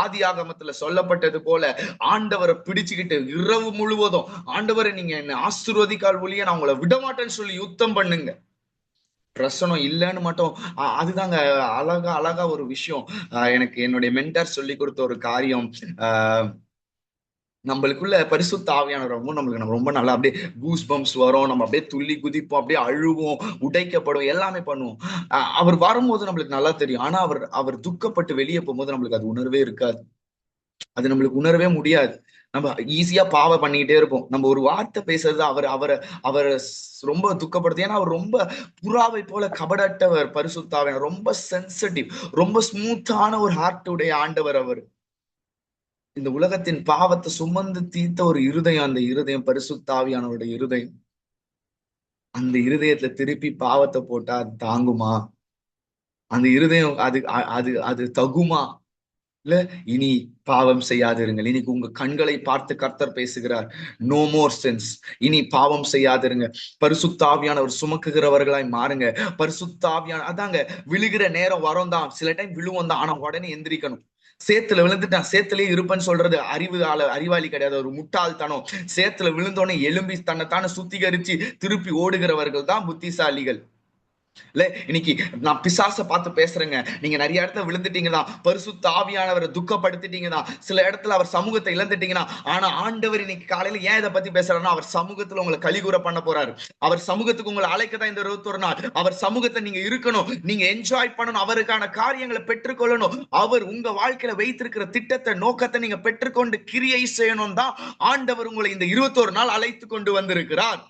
[SPEAKER 1] ஆதி ஆகமத்துல சொல்லப்பட்டது போல ஆண்டவரை பிடிச்சுக்கிட்டு இரவு முழுவதும் ஆண்டவரை நீங்க என்ன ஆசீர்வதிக்கால் ஒழிய நான் உங்களை விடமாட்டேன்னு சொல்லி யுத்தம் பண்ணுங்க. பிரசனம் இல்லைன்னு மட்டும் அதுதாங்க அழகா ஒரு விஷயம். எனக்கு என்னுடைய மென்டார் சொல்லி கொடுத்த ஒரு காரியம், நம்மளுக்குள்ள பரிசுத்த ஆவியானவர் நம்மளுக்கு நம்ம ரொம்ப நல்லா அப்படியே கூஸ் பம்ப்ஸ் வரும், நம்ம அப்படியே துள்ளி குதிப்போம், அப்படியே அழுவோம், உடைக்கப்படும், எல்லாமே பண்ணுவோம். அவர் வரும்போது நம்மளுக்கு நல்லா தெரியும். ஆனா அவர் துக்கப்பட்டு வெளியே போகும்போது நம்மளுக்கு அது உணர்வே இருக்காது, அது நம்மளுக்கு உணரவே முடியாது. நம்ம ஈஸியா பாவம் பண்ணிக்கிட்டே இருப்போம். நம்ம ஒரு வார்த்தை பேசுறது அவர் ரொம்ப துக்கப்படுது. ஏன்னா அவர் ரொம்ப புறாவை போல கபடட்டவர். பரிசுத்தாவியானவர் ரொம்ப சென்சிட்டிவ், ரொம்ப ஸ்மூத்தான ஒரு ஹார்ட் உடைய ஆண்டவர் அவர். இந்த உலகத்தின் பாவத்தை சுமந்து தீர்த்த ஒரு இருதயம் அந்த இருதயம் பரிசுத்தாவியானவருடைய இருதயம். அந்த இருதயத்துல திருப்பி பாவத்தை போட்டா அது தாங்குமா? அந்த இருதயம் அது அது அது தகுமா? இல்ல, இனி பாவம் செய்யாதிருங்கள். இன்னைக்கு உங்க கண்களை பார்த்து கர்த்தர் பேசுகிறார். No more sense. இனி பாவம் செய்யாதிருங்க. பரிசுத்தாவியானவர் சுமக்குகிறவர்களாய் மாறுங்க. பரிசுத்தாவியான அதாங்க, விழுகிற நேரம் வரும் தான், சில டைம் விழுவோம் தான், ஆனா உடனே எந்திரிக்கணும். சேத்துல விழுந்துட்டான், சேத்துலயே இருப்பேன்னு சொல்றது அறிவாளி கிடையாது, ஒரு முட்டாள்தனம். சேத்துல விழுந்தோடனே எலும்பி தன்னைத்தானே சுத்திகரிச்சு திருப்பி ஓடுகிறவர்கள் தான் புத்திசாலிகள். இல்ல, இன்னைக்கு நான் பிசாசை பார்த்து பேசுறேங்க. நீங்க நிறைய இடத்துல விழுந்துட்டீங்கன்னா, பரிசுத்த ஆவியானவரை துக்கப்படுத்திட்டீங்கன்னா, சில இடத்துல அவர் சமூகத்தை இழந்துட்டீங்கன்னா, ஆனா ஆண்டவர் இன்னைக்கு காலையில ஏன் இதை பத்தி பேசுறாருன்னா, அவர் சமூகத்துல உங்களை கலிகூற பண்ண போறாரு. அவர் சமூகத்துக்கு உங்களை அழைக்கதான் இந்த 21 நாள். அவர் சமூகத்தை நீங்க இருக்கணும், நீங்க என்ஜாய் பண்ணணும், அவருக்கான காரியங்களை பெற்றுக்கொள்ளணும். அவர் உங்க வாழ்க்கையில வைத்திருக்கிற திட்டத்தை, நோக்கத்தை நீங்க பெற்றுக்கொண்டு கிரியை செய்யணும் தான் ஆண்டவர் உங்களை இந்த 21 நாள் அழைத்து கொண்டு வந்திருக்கிறார்.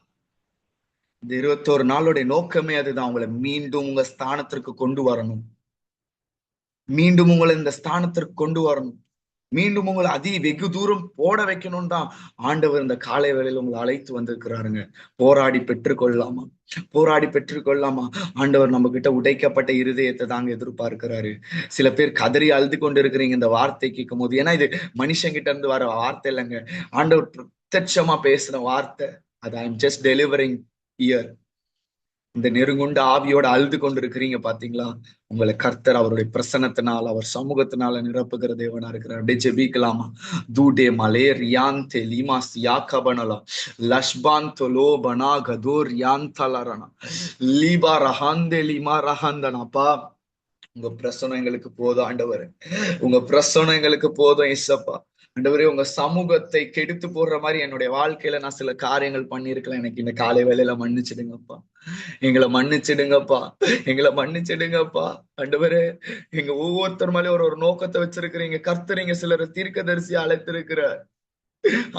[SPEAKER 1] இந்த 21 நாளுடைய நோக்கமே அதுதான், உங்களை மீண்டும் உங்க ஸ்தானத்திற்கு கொண்டு வரணும். மீண்டும் உங்களை இந்த ஸ்தானத்திற்கு கொண்டு வரணும். மீண்டும் உங்களை வெகு தூரம் போட வைக்கணும் தான் ஆண்டவர் இந்த காலை வேளையில உங்களை அழைத்து வந்திருக்கிறாருங்க. போராடி பெற்றுக்கொள்ளலாமா? போராடி பெற்றுக்கொள்ளலாமா? ஆண்டவர் நம்ம கிட்ட உடைக்கப்பட்ட இருதயத்தை தாங்க எதிர்பார்க்கிறாரு. சில பேர் கதறி அழுது கொண்டு இருக்கிறீங்க இந்த வார்த்தை கேட்கும் போது. ஏன்னா இது மனுஷன் கிட்ட இருந்து வர வார்த்தை இல்லைங்க, ஆண்டவர் பிரத்யட்சமா பேசுற வார்த்தை. அது I am just delivering year. இந்த நெருங்குண்ட ஆவியோட அழுது கொண்டு இருக்கிறீங்க பாத்தீங்களா? உங்களை கர்த்தர் அவருடைய பிரசன்னத்தினால், அவர் சமூகத்தினால நிரப்புகிற தேவனா இருக்கிறார். அப்படியே ஜெபிக்கலாமா? தூடே மலே ரியாந்தே லிமாஸ் யாக்கபனலா லஷ்பாந்தலோ பனா கதோர் யாந்தலரனா லீபா ரஹாந்தே லிமா ரஹாந்தனாப்பா. உங்க பிரசனம் எங்களுக்கு போதும் ஆண்டவர். உங்க பிரசனம் எங்களுக்கு போதும் இசப்பா. ஆண்டவரே, உங்க சமூகத்தை கெடுத்து போடுற மாதிரி என்னுடைய வாழ்க்கையில நான் சில காரியங்கள் பண்ணிருக்கலாம். எனக்கு இந்த காலை வேளையில மன்னிச்சிடுங்கப்பா. எங்களை மன்னிச்சிடுங்கப்பா. எங்களை மன்னிச்சிடுங்கப்பா. ஆண்டவரே, எங்க ஒவ்வொருத்தர் மேலே ஒரு நோக்கத்தை வச்சிருக்கிறீங்க கர்த்தர். இங்க சிலர் தீர்க்கதரிசி அழைத்திருக்கிற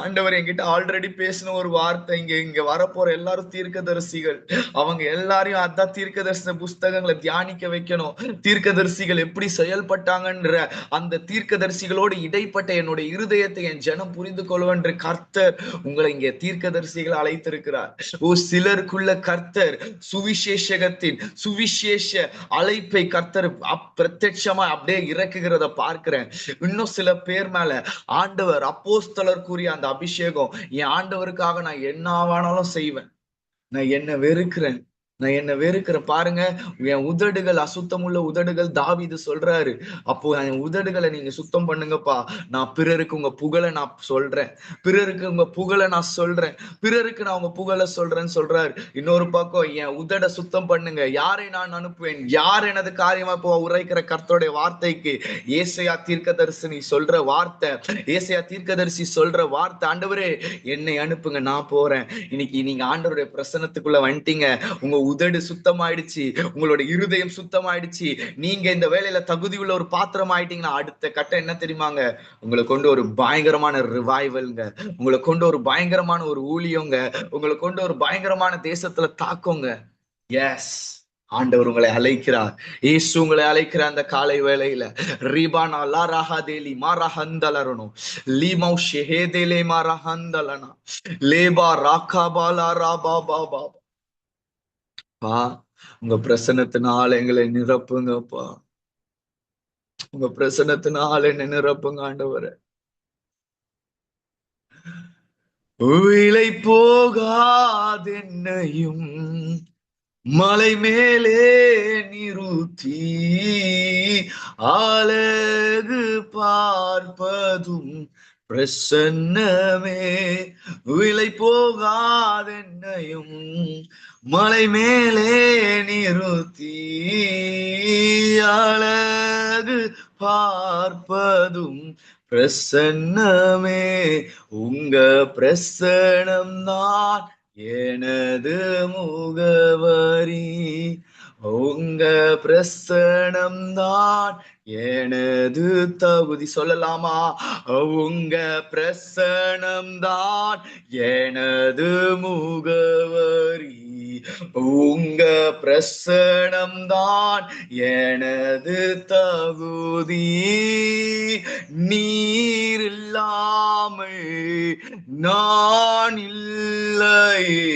[SPEAKER 1] ஆண்டவர், என்கிட்ட ஆல்ரெடி பேசின ஒரு வார்த்தை, இங்க வரப்போற எல்லாரும் தீர்க்கதரிசிகள். அவங்க எல்லாரையும் அதான் தீர்க்கதரிசன புஸ்தகங்களை தியானிக்க வைக்கணும். தீர்க்கதரிசிகள் எப்படி செயல்பட்டாங்கன்ற அந்த தீர்க்கதரிசிகளோடு இடைப்பட்ட என்னுடைய இருதயத்தை என் ஜனம் புரிந்து கொள்வென்று கர்த்தர் உங்களை இங்க தீர்க்கதரிசிகள் அழைத்திருக்கிறார். சிலருக்குள்ள கர்த்தர் சுவிசேஷ அழைப்பை கர்த்தர் பிரத்யட்சமா அப்படியே இறக்குகிறத பார்க்கிறேன். இன்னும் சில பேர் மேல ஆண்டவர் அப்போஸ்தலர் அந்த அபிஷேகம், என் ஆண்டவருக்காக நான் என்ன ஆனாலும் செய்வேன். நான் என்ன வெறுக்கிறேன் பாருங்க. என் உதடுகள் அசுத்தமுள்ள உதடுகள் தாவீது சொல்றாரு. அப்போ என் உதடுகளை நீங்க சுத்தம் பண்ணுங்கப்பா. நான் பிறருக்கு உங்க புகழை நான் சொல்றேன். பிறருக்கு உங்க புகழை நான் சொல்றேன். பிறருக்கு நான் உங்க புகழை சொல்றேன்னு சொல்றாரு. இன்னொரு பக்கம், என் உதட சுத்தம் பண்ணுங்க, யாரை நான் அனுப்புவேன், யார் எனது காரியமா இப்போ உரைக்கிற கர்த்தருடைய வார்த்தைக்கு ஏசாயா தீர்க்கதரிசி சொல்ற வார்த்தை, ஏசாயா தீர்க்கதரிசி சொல்ற வார்த்தை, ஆண்டவரே என்னை அனுப்புங்க, நான் போறேன். இன்னைக்கு நீங்க ஆண்டவருடைய பிரசன்னத்துக்குள்ள வந்துட்டீங்க. உங்க உதடு சுத்தமாயிடுச்சு, உங்களோட இருதயம் சுத்தமாயிடுச்சு. நீங்க இந்த வேலையில தகுதி உள்ள ஒரு பாத்திரம் ஆயிட்டீங்கன்னா, அடுத்த கட்டம் என்ன தெரியுமாங்க? உங்களை கொண்டு ஒரு பயங்கரமான ரிவைவல்ங்க, உங்களை கொண்டு ஒரு பயங்கரமான ஒரு ஊழியங்க, உங்களை கொண்டு ஒரு பயங்கரமான தேசத்துல தாக்கோங்க. எஸ், ஆண்டவர் உங்களை அழைக்கிறார். இயேசு உங்களை அழைக்கிற அந்த காலை வேளையில ரிபானா லா ரஹதேலி மாரஹந்தலரனோ லீமௌ ஷெஹேதேலே மாரஹந்தலனா லேபா ராகாபாலா ராபாபாபா. உங்க பிரசன்னத்தினால எங்களை நிரப்புங்கப்பா. உங்க பிரசன்னத்தினால என்ன நிரப்புங்க ஆண்டவரே. விலை போகாதென்னையும் மலை மேலே நிறுத்தி அழகு பார்ப்பதும் பிரசன்னமே. விலை போகாதென்னையும் மலை மேலே நிறுத்தி அழகு பார்ப்பதும் பிரசன்னமே. உங்க பிரசன்னம் தான் எனது முகவரி. உங்க பிரசன்னம் தான் எனது தகுதி. சொல்லலாமா? உங்க பிரசன்னம் தான் எனது முகவரி. உங்க பிரசன்னம் தான் எனது தகுதி. நீர் இல்லாமல் நான் இல்லையே,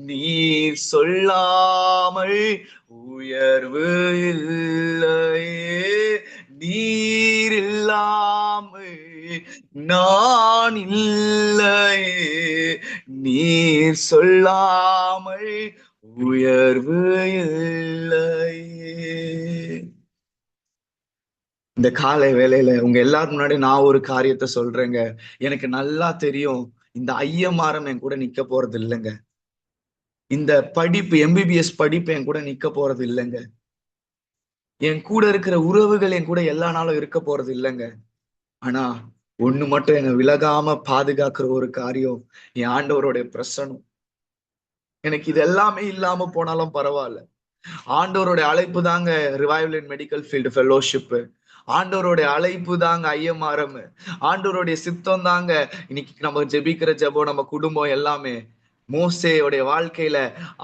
[SPEAKER 1] நீர் சொல்லாமல் உயர்வு இல்லையே, நீர் இல்ல நான் இல்லையே, நீர் சொல்லாமல் உயர்வு இல்லையே. இந்த காலை வேளையில உங்க எல்லாரும் முன்னாடி நான் ஒரு காரியத்தை சொல்றேங்க. எனக்கு நல்லா தெரியும், இந்த ஐயமாரம் என் கூட நிக்க போறது இல்லைங்க. இந்த படிப்பு எம்பிபிஎஸ் படிப்பு என் கூட நிக்க போறது இல்லைங்க. என் கூட இருக்கிற உறவுகள் என் கூட எல்லா நாளும் இருக்க போறது இல்லைங்க. ஆனா ஒண்ணு மட்டும் என்னை விலகாம பாதுகாக்கிற ஒரு காரியம், என் ஆண்டவருடைய பிரசனம். எனக்கு இது எல்லாமே இல்லாம போனாலும் பரவாயில்ல. ஆண்டவருடைய அழைப்பு தாங்க ரிவைவல் இன் மெடிக்கல் ஃபீல்டு ஃபெல்லோஷிப். ஆண்டவருடைய அழைப்பு தாங்க ஐஎம்ஆர்எம். ஆண்டவருடைய சித்தம் தாங்க இன்னைக்கு நம்ம ஜெபிக்கிற ஜெபம், நம்ம குடும்பம் எல்லாமே. மோசேயோடைய வாழ்க்கையில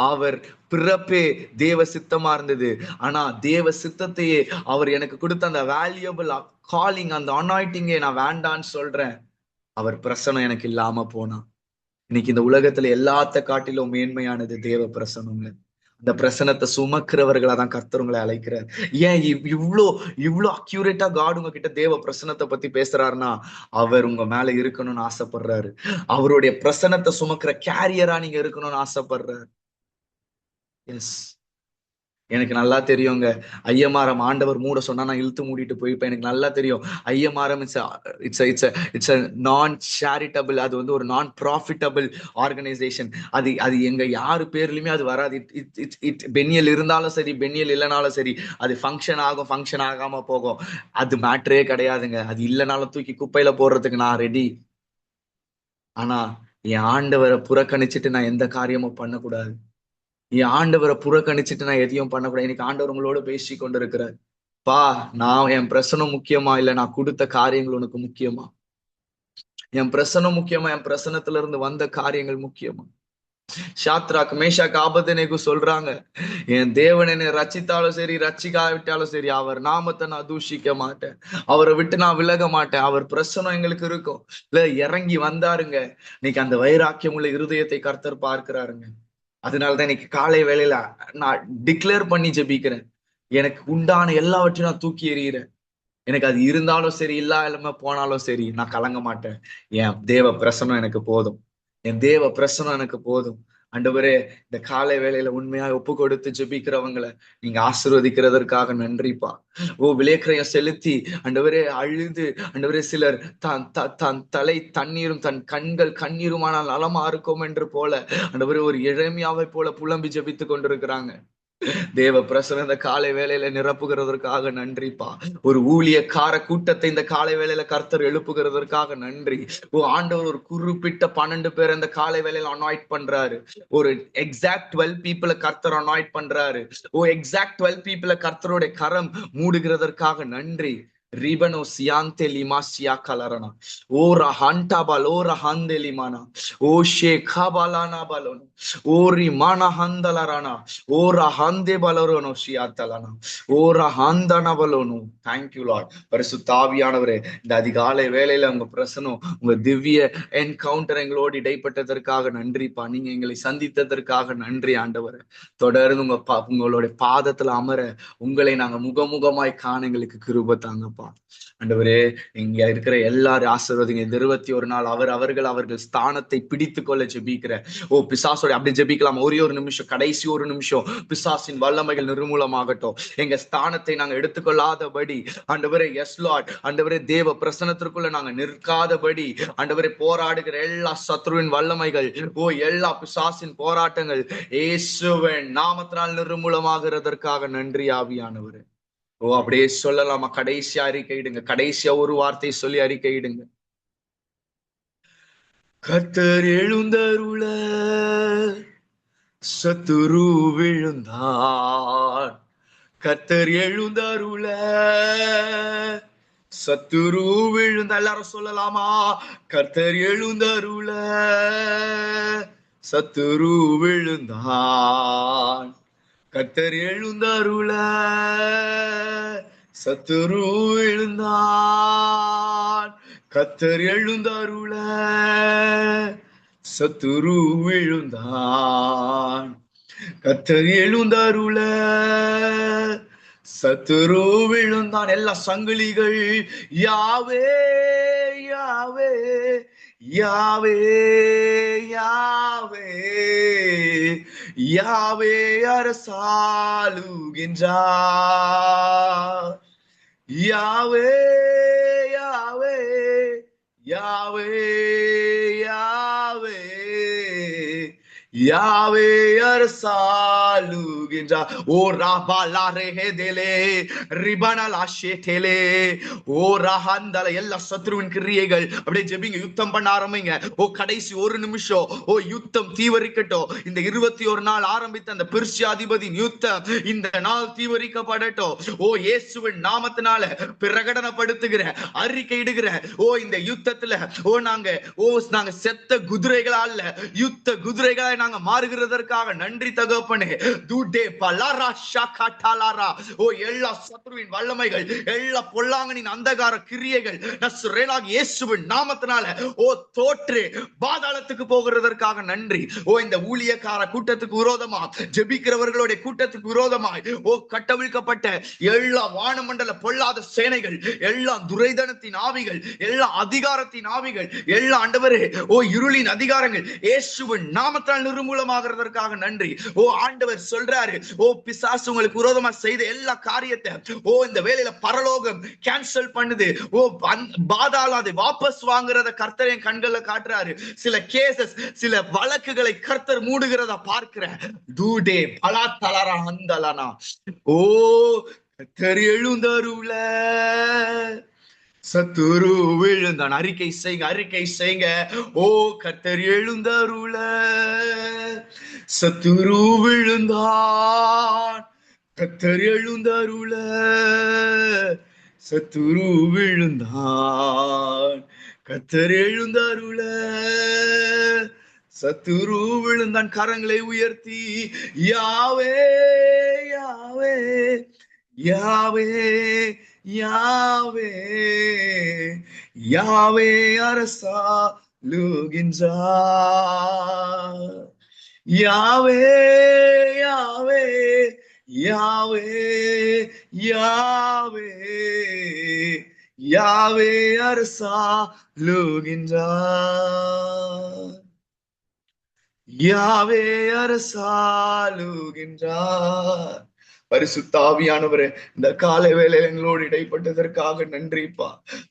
[SPEAKER 1] அவர் பிறப்பே தேவ சித்தமா இருந்தது. ஆனா தேவ சித்தத்தையே அவர் எனக்கு கொடுத்த அந்த வேல்யூபிள் காலிங், அந்த அனாயிட்டிங்கை நான் வேண்டான்னு சொல்றேன். அவர் பிரசனம் எனக்கு இல்லாம போனா. இன்னைக்கு இந்த உலகத்துல எல்லாத்த காட்டிலும் மேன்மையானது தேவ பிரசனங்க. அந்த பிரசனத்தை சுமக்கிறவர்களா தான் கர்த்தர் அழைக்கிறார். ஏன் இவ்வளோ இவ்வளோ அக்யூரேட்டா காட் உங்ககிட்ட தேவ பிரசனத்தை பத்தி பேசுறாருன்னா, அவர் உங்க மேல இருக்கணும்னு ஆசைப்படுறாரு. அவருடைய பிரசனத்தை சுமக்கிற கேரியரா நீங்க இருக்கணும்னு ஆசைப்படுறாரு. எஸ், எனக்கு நல்லா தெரியுங்க. ஐயமாரம் ஆண்டவர் மூட சொன்னா நான் இழுத்து மூடிட்டு போயிருப்பேன். எனக்கு நல்லா தெரியும் ஐயமாரம் இட்ஸ் நான் சேரிட்டபிள், அது வந்து ஒரு நான் ப்ராஃபிட்டபிள் ஆர்கனைசேஷன். அது எங்க யாரு பேர்லயுமே அது வராது. பென்னியல் இருந்தாலும் சரி, பென்னியல் இல்லைனாலும் சரி, அது ஃபங்க்ஷன் ஆகும், ஃபங்க்ஷன் ஆகாம போகும். அது மேட்டரே கிடையாதுங்க. அது இல்லைனாலும் தூக்கி குப்பையில போடுறதுக்கு நான் ரெடி. ஆனா என் ஆண்டவரை புறக்கணிச்சுட்டு நான் எந்த காரியமும் பண்ணக்கூடாது. என் ஆண்டவரை புறக்கணிச்சுட்டு நான் எதையும் பண்ணக்கூடாது. இன்னைக்கு ஆண்டவர் உங்களோட பேசி கொண்டு இருக்கிறார். பா, நான் என் பிரசனம் முக்கியமா, இல்ல நான் கொடுத்த காரியங்கள் உனக்கு முக்கியமா? என் பிரசனம் முக்கியமா, என் பிரசனத்துல இருந்து வந்த காரியங்கள் முக்கியமா? ஷாத்ராக் மேஷாக் ஆபேத்நேகோ சொல்றாங்க, என் தேவன் என்னை ரட்சித்தாலும் சரி, ரட்சிக்காவிட்டாலும் சரி, அவர் நாமத்தை நான் தூஷிக்க மாட்டேன், அவரை விட்டு நான் விலக மாட்டேன். அவர் பிரசனம் எங்களுக்கு இருக்கும். இல்ல இறங்கி வந்தாருங்க. இன்னைக்கு அந்த வைராக்கியம் உள்ள இருதயத்தை கர்த்தர் பார்க்கிறாருங்க. அதனாலதான் இன்னைக்கு காலை வேளையில நான் டிக்ளேர் பண்ணி ஜெபிக்கிறேன். எனக்கு உண்டான எல்லாவற்றையும் நான் தூக்கி எறிகிறேன். எனக்கு அது இருந்தாலும் சரி, இல்லாம போனாலும் சரி, நான் கலங்க மாட்டேன். என் தேவ பிரசனம் எனக்கு போதும். என் தேவ பிரசனம் எனக்கு போதும். ஆண்டவரே, இந்த காலை வேளையில உண்மையா ஒப்பு கொடுத்து ஜெபிக்கிறவங்களை நீங்க ஆசீர்வதிக்கிறதற்காக நன்றிப்பா. விலேக்கிரயம் செலுத்தி ஆண்டவரே அழுது, ஆண்டவரே சிலர் தன் தலை தண்ணீரும் தன் கண்கள் கண்ணீருமானால் நலமா இருக்கும் என்று போல ஆண்டவரே ஒரு எளிமையாவை போல புலம்பி ஜெபித்து கொண்டிருக்கிறாங்க. தேவ பிரசனம் இந்த காலை வேளையில நிரப்புகிறதற்காக நன்றிப்பா. ஒரு ஊழியக்கார கூட்டத்தை இந்த காலை வேளையில கர்த்தர் எழுப்புகிறதற்காக நன்றி. ஆண்டவர் ஒரு குறிப்பிட்ட 12 பேர் இந்த காலை வேளையில அனாய்ட் பண்றாரு. ஒரு எக்ஸாக்ட் 12 பீப்புளை கர்த்தர் அனாய்ட் பண்றாரு. எக்ஸாக்ட் 12 பீப்புளை கர்த்தருடைய கரம் மூடுகிறதற்காக நன்றி. ரிபனோ சியாந்தே லிமாசியா கலரனா ஓ ரஹண்டா பலோ ரஹந்தே லிமானா ஓ ஷேகா பலானா பலோனா ஓ ரிமானா ஹந்தலரானா ஓ ரஹந்தே பலரோனோ ஷியாத்தலனா ஓ ரஹந்தனா பலோனோ. Thank you Lord. பரிசுத்த ஆவியானவரே, இந்த அதிகாலை வேளையில உங்க பிரசனம், உங்க திவ்ய என்கவுண்டர் எங்களோடு இடைப்பட்டதற்காக நன்றிப்பா. நீங்க எங்களை சந்தித்ததற்காக நன்றி ஆண்டவரே. தொடர்ந்து உங்களுடைய பாதத்துல அமர, உங்களை நாங்க முகமுகமாய் காண எங்களுக்கு கிருபை தாங்கப்பா. ஆண்டவரே, இங்க இருக்கிற எல்லாரும் ஆசீர்வதிங்க. இந்த 21 நாள் அவர்கள் ஸ்தானத்தை பிடித்து கொள்ள ஜெபிக்கிற பிசாசோட அப்படி ஜெபிக்கலாம். ஒரே ஒரு நிமிஷம், கடைசி ஒரு நிமிஷம், பிசாசின் வல்லமைகள் நிர்மூலமாகட்டும். எங்க ஸ்தானத்தை நாங்க எடுத்துக்கொள்ளாதபடி ஆண்டவரே, எஸ் லார்ட், ஆண்டவரே தேவ பிரசனத்திற்குள்ள நாங்க நிற்காதபடி ஆண்டவரே போராடுகிற எல்லா சத்ருவின் வல்லமைகள், எல்லா பிசாசின் போராட்டங்கள் இயேசுவின் நாமத்தினால் நிர்மூலமாகிறதற்காக நன்றி ஆவியானவரே. அப்படியே சொல்லலாமா? கடைசியா அறிக்கையிடுங்க. கடைசியா ஒரு வார்த்தை சொல்லி அறிக்கையிடுங்க. கர்த்தர் எழுந்தருள சத்துரு விழுந்தான். கர்த்தர் எழுந்தருள சத்துரு விழுந்த. எல்லாரும் சொல்லலாமா? கர்த்தர் எழுந்தருள சத்துரு விழுந்தான். கர்த்தர் எழுந்தருள சத்துரு விழுந்தான். கர்த்தர் எழுந்தருள சத்துரு விழுந்தான். கர்த்தர் எழுந்தருள சத்துரு விழுந்தான். எல்லா சங்கிலிகள் யாவே யாவே யாவே யாவே யாவே அரசாளுகின்றார். யாவே யாவே யாவே யாவே யாவே அரசாளுகின்றார். ஓ ராபாலா ரேஹேதேலே ரிபனலா ஷேதேலே ஓ ரஹந்தல. எல்லா சத்ருவின் கிரியைகள் அப்படியே ஜெபிங்க, யுத்தம் பண்ண ஆரம்பிங்க. ஓ கடைசி ஒரு நிமிஷம், ஓ யுத்தம் தீவரிக்கட்டும். இந்த 21 நாள் ஆரம்பித்த அந்த பெர்சியாதிபதியின் யுத்தம் இந்த நாள் தீவரிக்கப்படட்டும். ஓ இயேசுவின் நாமத்தினால பிரகடனப்படுத்துகிற, அறிக்கையிடுகிற, ஓ இந்த யுத்தத்துல நாங்க செத்த குதிரைகளா அல்ல, யுத்த குதிரைகளை நாங்க மாறுகிறதற்காக நன்றி தகப்பனே. தூடே பலாரா ஷாகாடாலாரா. ஓ எல்லா சத்ருவின் வல்லமைகள், எல்லா பொல்லாங்கனின் அந்தகார கிரியைகள் நஸ்ரேனாகிய இயேசுவின் நாமத்தினால ஓ தோற்று பாதாளத்துக்கு போகிறதற்காக நன்றி. ஓ இந்த ஊழியக்கார கூட்டத்துக்கு விரோதமா, ஜெபிக்கிறவர்களுடைய கூட்டத்துக்கு விரோதமாய் ஓ கட்டவிழ்க்கப்பட்ட எல்லா வானமண்டல பொல்லாத சேனைகள், எல்லா துரைதனத்தின் ஆவிகள், எல்லா அதிகாரத்தின் ஆவிகள், எல்லா ஆண்டவரே ஓ இருளின் அதிகாரங்கள் இயேசுவின் நாமத்தால் நிர்மூலமாகிறதற்காக நன்றி. ஓ ஆண்டவர் சொல்றாரு, ஓ பிசாசு உங்களுக்கு விரோதமா செய்த எல்லா காரியத்தை ஓ இந்த வேளையில பரலோகம் கேன்சல் பண்ணுது. ஓ பாதாள அதை வாபஸ் வாங்குறத கர்த்தர் என் கண்கள்ல காட்டுறாரு. சில கேசஸ், சில வழக்குகளை கர்த்தர் மூடுகிறத பார்க்கிறேன். தூடே பலா தலரா அந்தலனா. ஓ கர்த்தர் எழுந்தருள சத்துரு விழுந்தான். அறிக்கை செய்ங்க, அறிக்கை செய்ங்க. ஓ கர்த்தர் எழுந்தருள சத்துரு விழுந்தான். கர்த்தர் எழுந்தருள சத்துரு விழுந்தான். கர்த்தர் எழுந்தருள சத்துரு விழுந்தான். கரங்களை உயர்த்தி யாவே யாவே யாவே யாவே யாவே அரசாளுகின்றார். யாவே யாவே யாவே யாவே யாவே அரசாளுகின்றார். யாவே அரசாளுகின்றார். பரிசுத்த ஆவியானவரே, இந்த காலை வேளையில எங்களோடு இடைப்பட்டதற்காக நன்றிப்பா.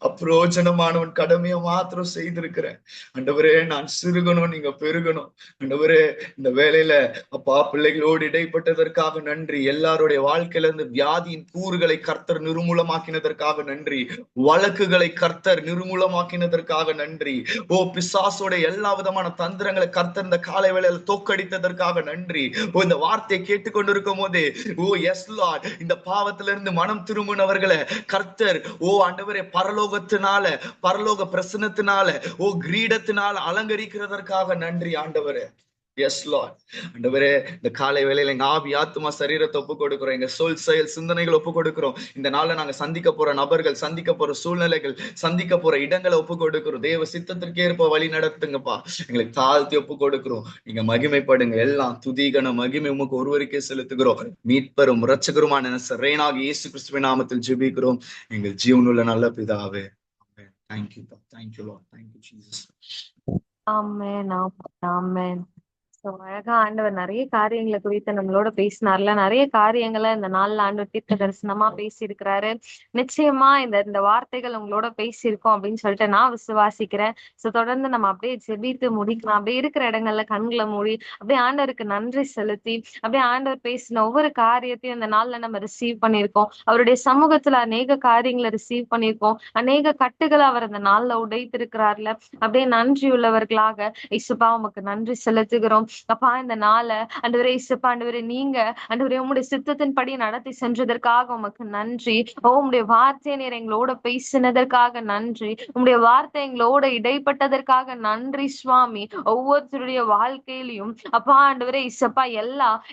[SPEAKER 1] அப்ரோஜனமானவன் கடமையை மாத்திரம் செய்திருக்கிறேன். ஆண்டவரே, நான் சிறுகணும், நீங்க பெருகணும். ஆண்டவரே, இந்த வேளையில அப்பா பிள்ளைகளோடு இடைப்பட்டதற்காக நன்றி. எல்லாருடைய வாழ்க்கையில இருந்து வியாதியின் கூறுகளை கர்த்தர் நிர்மூலமாக்கினதற்காக நன்றி. வழக்குகளை கர்த்தர் நிர்மூலமாக்கினதற்காக நன்றி. ஓ பிசாசோட எல்லா விதமான தந்திரங்களை கர்த்தர் இந்த காலை வேளையில தோக்கடித்ததற்காக நன்றி. ஓ இந்த வார்த்தையை கேட்டுக்கொண்டிருக்கும் போதே ஓ எஸ் லார்ட், இந்த பாவத்திலிருந்து மனம் திரும்பினவர்களை கர்த்தர் ஓ ஆண்டவரே பரலோகத்தினால, பரலோக பிரசன்னத்தினால, ஓ கிரீடத்தினால அலங்கரிக்கிறதற்காக நன்றி ஆண்டவரே. Yes Lord. ஆண்டவரே, இந்த காலை வேளையில எங்க ஆவி ஆத்துமா சரீரத்தை ஒப்பு கொடுக்கிறோம், எங்க சொல் செயல் சிந்தனைகள் ஒப்பு கொடுக்கிறோம். இந்த நாள்ல நாங்க சந்திக்க போற நபர்கள், சந்திக்க போற சூழ்நிலைகள், சந்திக்க போற இடங்களை ஒப்பு கொடுக்கிறோம். தேவ சித்தத்திற்கு ஏற்ப வழி நடத்துங்கப்பா. எங்களுக்கு தாழ்த்தி ஒப்பு கொடுக்கிறோம். நீங்க மகிமைப்படுங்க. எல்லாம் துதிகன மகிமை உமக்கு ஒருவருக்கே செலுத்துகிறோம். மீட்பரும் இரட்சகருமான நசரேயனாகிய இயேசு கிறிஸ்துவின் நாமத்தில் ஜெபிக்கிறோம் எங்கள் ஜீவனுள்ள நல்ல பிதாவே. Thank you, thank you Lord, thank you Jesus.
[SPEAKER 2] ஆமென், ஆமென், ஆமென். அழகா ஆண்டவர் நிறைய காரியங்களை குறித்து நம்மளோட பேசினார்ல. நிறைய காரியங்களை இந்த நாள்ல ஆண்டவர் தீர்க்க தரிசனமா பேசியிருக்கிறாரு. நிச்சயமா இந்த வார்த்தைகள் உங்களோட பேசியிருக்கோம் அப்படின்னு சொல்லிட்டு நான் விசுவாசிக்கிறேன். தொடர்ந்து நம்ம அப்படியே ஜெபித்து முடிக்கலாம். அப்படியே இருக்கிற இடங்கள்ல கண்களை மூடி அப்படியே ஆண்டவருக்கு நன்றி செலுத்தி அப்படியே ஆண்டவர் பேசின ஒவ்வொரு காரியத்தையும் இந்த நாள்ல நம்ம ரிசீவ் பண்ணியிருக்கோம். அவருடைய சமூகத்துல அநேக காரியங்களை ரிசீவ் பண்ணியிருக்கோம். அநேக கட்டுகளை அவர் அந்த நாள்ல உடைத்திருக்கிறார்ல. அப்படியே நன்றி உள்ளவர்களாக இயேசுப்பா உமக்கு நன்றி செலுத்துகிறோம். அப்பா இந்த நாளை ஆண்டவரே இயேசுப்பா, ஆண்டவரே நீங்க ஆண்டவரே உம்முடைய சித்தத்தின் படி நடத்தி சென்றதற்காக உமக்கு நன்றி. உம்முடைய வார்த்தையை நீர் எங்களோட பேசினதற்காக நன்றி. உம்முடைய வார்த்தை எங்களோட இடைப்பட்டதற்காக நன்றி சுவாமி. ஒவ்வொருத்தருடைய வாழ்க்கையிலையும் அப்பா ஆண்டவரே இயேசுப்பா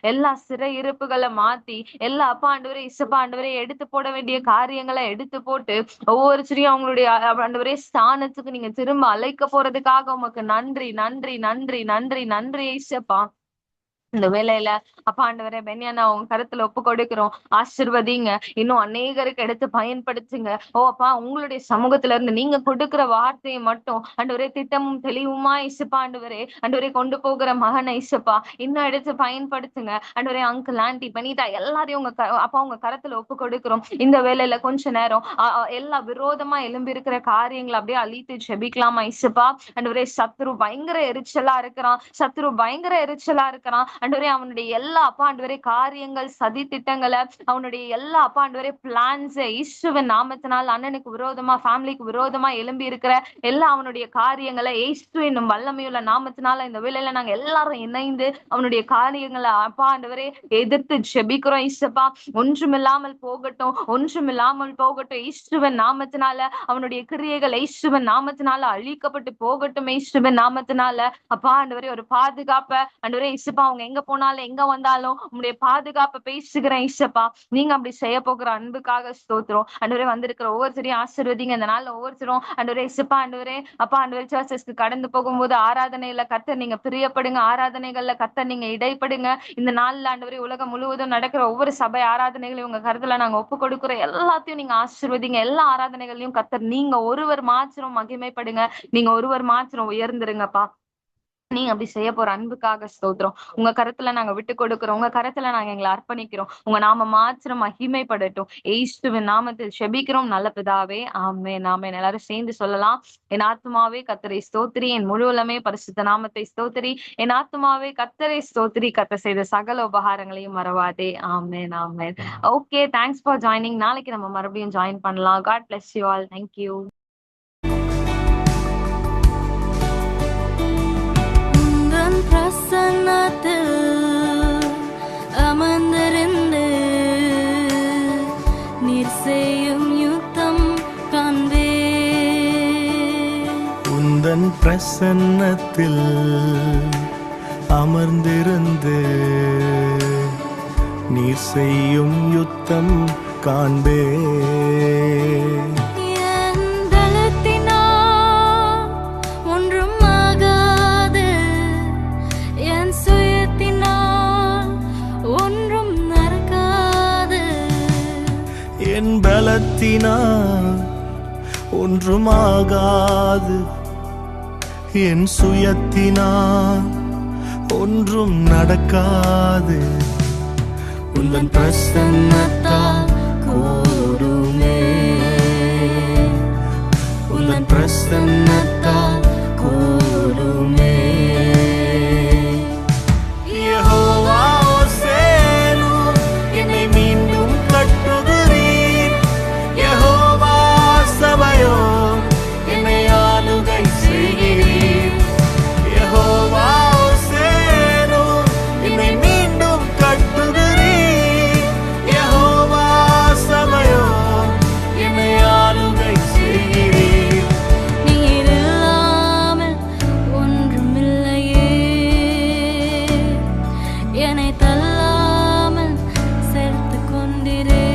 [SPEAKER 2] எல்லா சிறை இருப்புகளை மாத்தி, எல்லா அப்பா ஆண்டவரே இயேசுப்பா ஆண்டவரே எடுத்து போட வேண்டிய காரியங்களை எடுத்து போட்டு ஒவ்வொருத்தரையும் அவங்களுடைய ஆண்டவரே ஸ்தானத்துக்கு நீங்க திரும்ப அழைக்க போறதுக்காக உமக்கு நன்றி நன்றி நன்றி நன்றி நன்றி இயேசுப்பா.
[SPEAKER 3] இந்த வேலையில அப்பா ஆண்டவரே பென்யானா உங்க கருத்துல ஒப்பு கொடுக்கிறோம். ஆசிர்வதிங்க, இன்னும் அநேகருக்கு எடுத்து பயன்படுத்துங்க. ஓ அப்பா, உங்களுடைய சமூகத்துல இருந்து நீங்க கொடுக்கிற வார்த்தையை மட்டும் ஆண்டவரே திட்டமும் தெளிவுமா இசுப்பா ஆண்டவரே கொண்டு போகிற மகனை இசுப்பா இன்னும் எடுத்து பயன்படுத்துங்க. ஆண்டவரே அங்கிள் ஆண்டி பெனிதா எல்லாரையும் அப்பா உங்க கரத்துல ஒப்பு கொடுக்கிறோம். இந்த வேலையில கொஞ்ச நேரம் எல்லா விரோதமா எழும்பி இருக்கிற காரியங்களை அப்படியே அழித்து ஜெபிக்கலாமா இசுப்பா. ஆண்டவரே சத்ரு பயங்கர எரிச்சலா இருக்கிறான். ஆண்டவரே அவனுடைய எல்லா அப்பா ஆண்டவரே காரியங்கள் சதி திட்டங்களை அவனுடைய எல்லா அப்பா ஆண்டவரே பிளான்ஸ் இயேசுவின் நாமத்தினால் அண்ணனுக்கு விரோதமா ஃபேமிலிக்கு விரோதமா எழும்பி இருக்கிற எல்லா அவனுடைய காரியங்களை இயேசுவின் வல்லமையுள்ள நாமத்தினால இந்த வேளையில நாங்க எல்லாரும் இணைந்து அவனுடைய காரியங்களை அப்பா ஆண்டவரே எதிர்த்து ஜெபிக்கிறோம். இயேசுப்பா ஒன்றுமில்லாமல் போகட்டும் இயேசுவின் நாமத்தினால அவனுடைய கிரியைகள் இயேசுவின் நாமத்தினால அழிக்கப்பட்டு போகட்டும். இயேசுவின் நாமத்தினால அப்பா ஆண்டவரே ஒரு பாதுகாப்ப ஆண்டவரே இயேசுப்பா அவங்க எங்க போனாலும் எங்க வந்தாலும் உங்களுடைய பாதுகாப்பை பேசுகிறேன் இயேசுப்பா. நீங்க அப்படி செய்ய போகிற அன்புக்காக ஸ்தோத்திரம். ஆண்டவரே வந்திருக்கிற ஒவ்வொருத்தரையும் ஆசீர்வதிங்க. இந்த நாள்ல ஒவ்வொருத்தரும் ஆண்டவரே இயேசுப்பா அப்பா ஆண்டவரே சர்ச்சஸ்க்கு கடந்து போகும்போது ஆராதனையில கர்த்தர் நீங்க பிரியப்படுங்க, ஆராதனைகள்ல கர்த்தர் நீங்க இடைப்படுங்க. இந்த நாள்ல ஆண்டவரே உலகம் முழுவதும் நடக்கிற ஒவ்வொரு சபை ஆராதனைகளையும் உங்க கருத்துல நாங்க ஒப்பு கொடுக்கிறோம். எல்லாத்தையும் நீங்க ஆசீர்வதிங்க. எல்லா ஆராதனைகளையும் கர்த்தர் நீங்க ஒருவர் மாத்திரம் மகிமைப்படுங்க, நீங்க ஒருவர் மாத்திரம் உயர்ந்துருங்கப்பா. நீங்க அப்படி செய்ய போற அன்புக்காக ஸ்தோத்திரம். உங்க கருத்துல நாங்க விட்டு கொடுக்கிறோம், உங்க கருத்துல நாங்க எங்களை அர்ப்பணிக்கிறோம். உங்க நாம மாத்திரம் மகிமைப்படட்டும். இயேசுவின் நாமத்தில் செபிக்கிறோம் நல்ல பிதாவே, ஆமென் ஆமென். எல்லாரும் சேர்ந்து சொல்லலாம். என் ஆத்துமாவே கர்த்தரை ஸ்தோத்திரி, என் முழு உலகமே பரிசுத்த நாமத்தை ஸ்தோத்திரி. என் ஆத்துமாவே கர்த்தரை ஸ்தோத்திரி, கர்த்தர் செய்த சகல உபகாரங்களையும் மறவாதே. ஆமென் ஆமென். Okay, thanks for joining. நாளைக்கு நம்ம மறுபடியும் ஜாயின் பண்ணலாம். God bless you all. Thank you.
[SPEAKER 4] பிரசன்னத்தில் அமர்ந்திருந்து நீர் செய்யும் யுத்தம் காண்பே.
[SPEAKER 5] உந்தன் பிரசன்னத்தில் அமர்ந்திருந்து நீர் செய்யும் யுத்தம் காண்பே. பலத்தினால் ஒன்றும் ஆகாது, என் சுயத்தினால் ஒன்றும் நடக்காது. உந்தன் பிரசன்னத்தால் கூடுமே, உந்தன் பிரசன்னத்தால் கூடுமே. யெகோவா சேனு என்னை மீண்டும் கட்டுகிறீர், யெகோவா சபையோ என்னை ஆளுகை செய்கிறீர். யெகோவா சேனு என்னை மீண்டும் கட்டுகிறீர், யெகோவா சபையோ என்னை ஆளுகை செய்கிறீர்.
[SPEAKER 4] நீர் இல்லாமல் ஒன்றுமில்லையே, என்னை தள்ளாமல் சேர்த்து கொண்டிரே.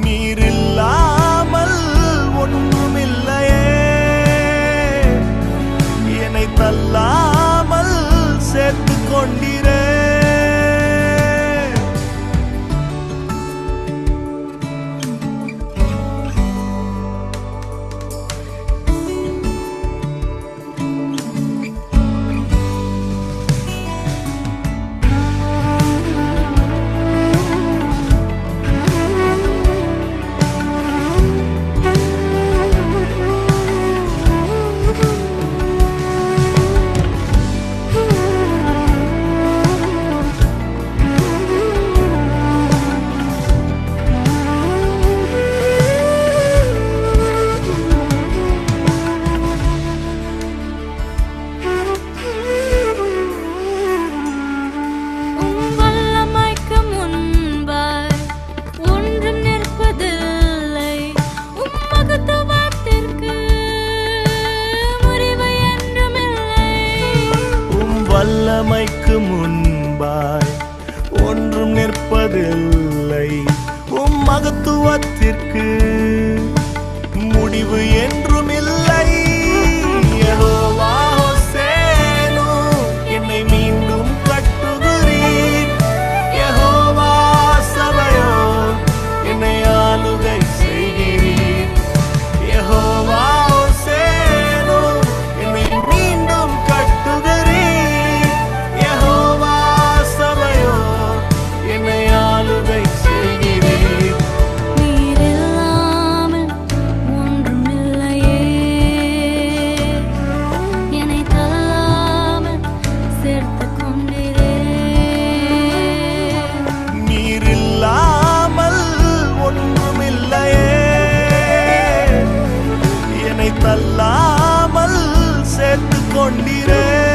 [SPEAKER 5] நீர் இல்லாமல் ஒன்றுமில்லையே, என்னை தள்ளாமல் சேர்த்து கொண்டிரே.
[SPEAKER 4] வல்லமைக்கு முன்பாய் ஒன்றும் நிற்பதில்லை, மகத்துவத்திற்கு முடிவு என்றுமில்லை.
[SPEAKER 5] வல்லமைக்கு முன்பாய் ஒன்றும் நிற்பதில்லை, மகத்துவத்திற்கு முடிவு என்றுமில்லை. யெகோவா சேனு என்னை என்னை தள்ளாமல் சேர்த்து கொண்டீரே.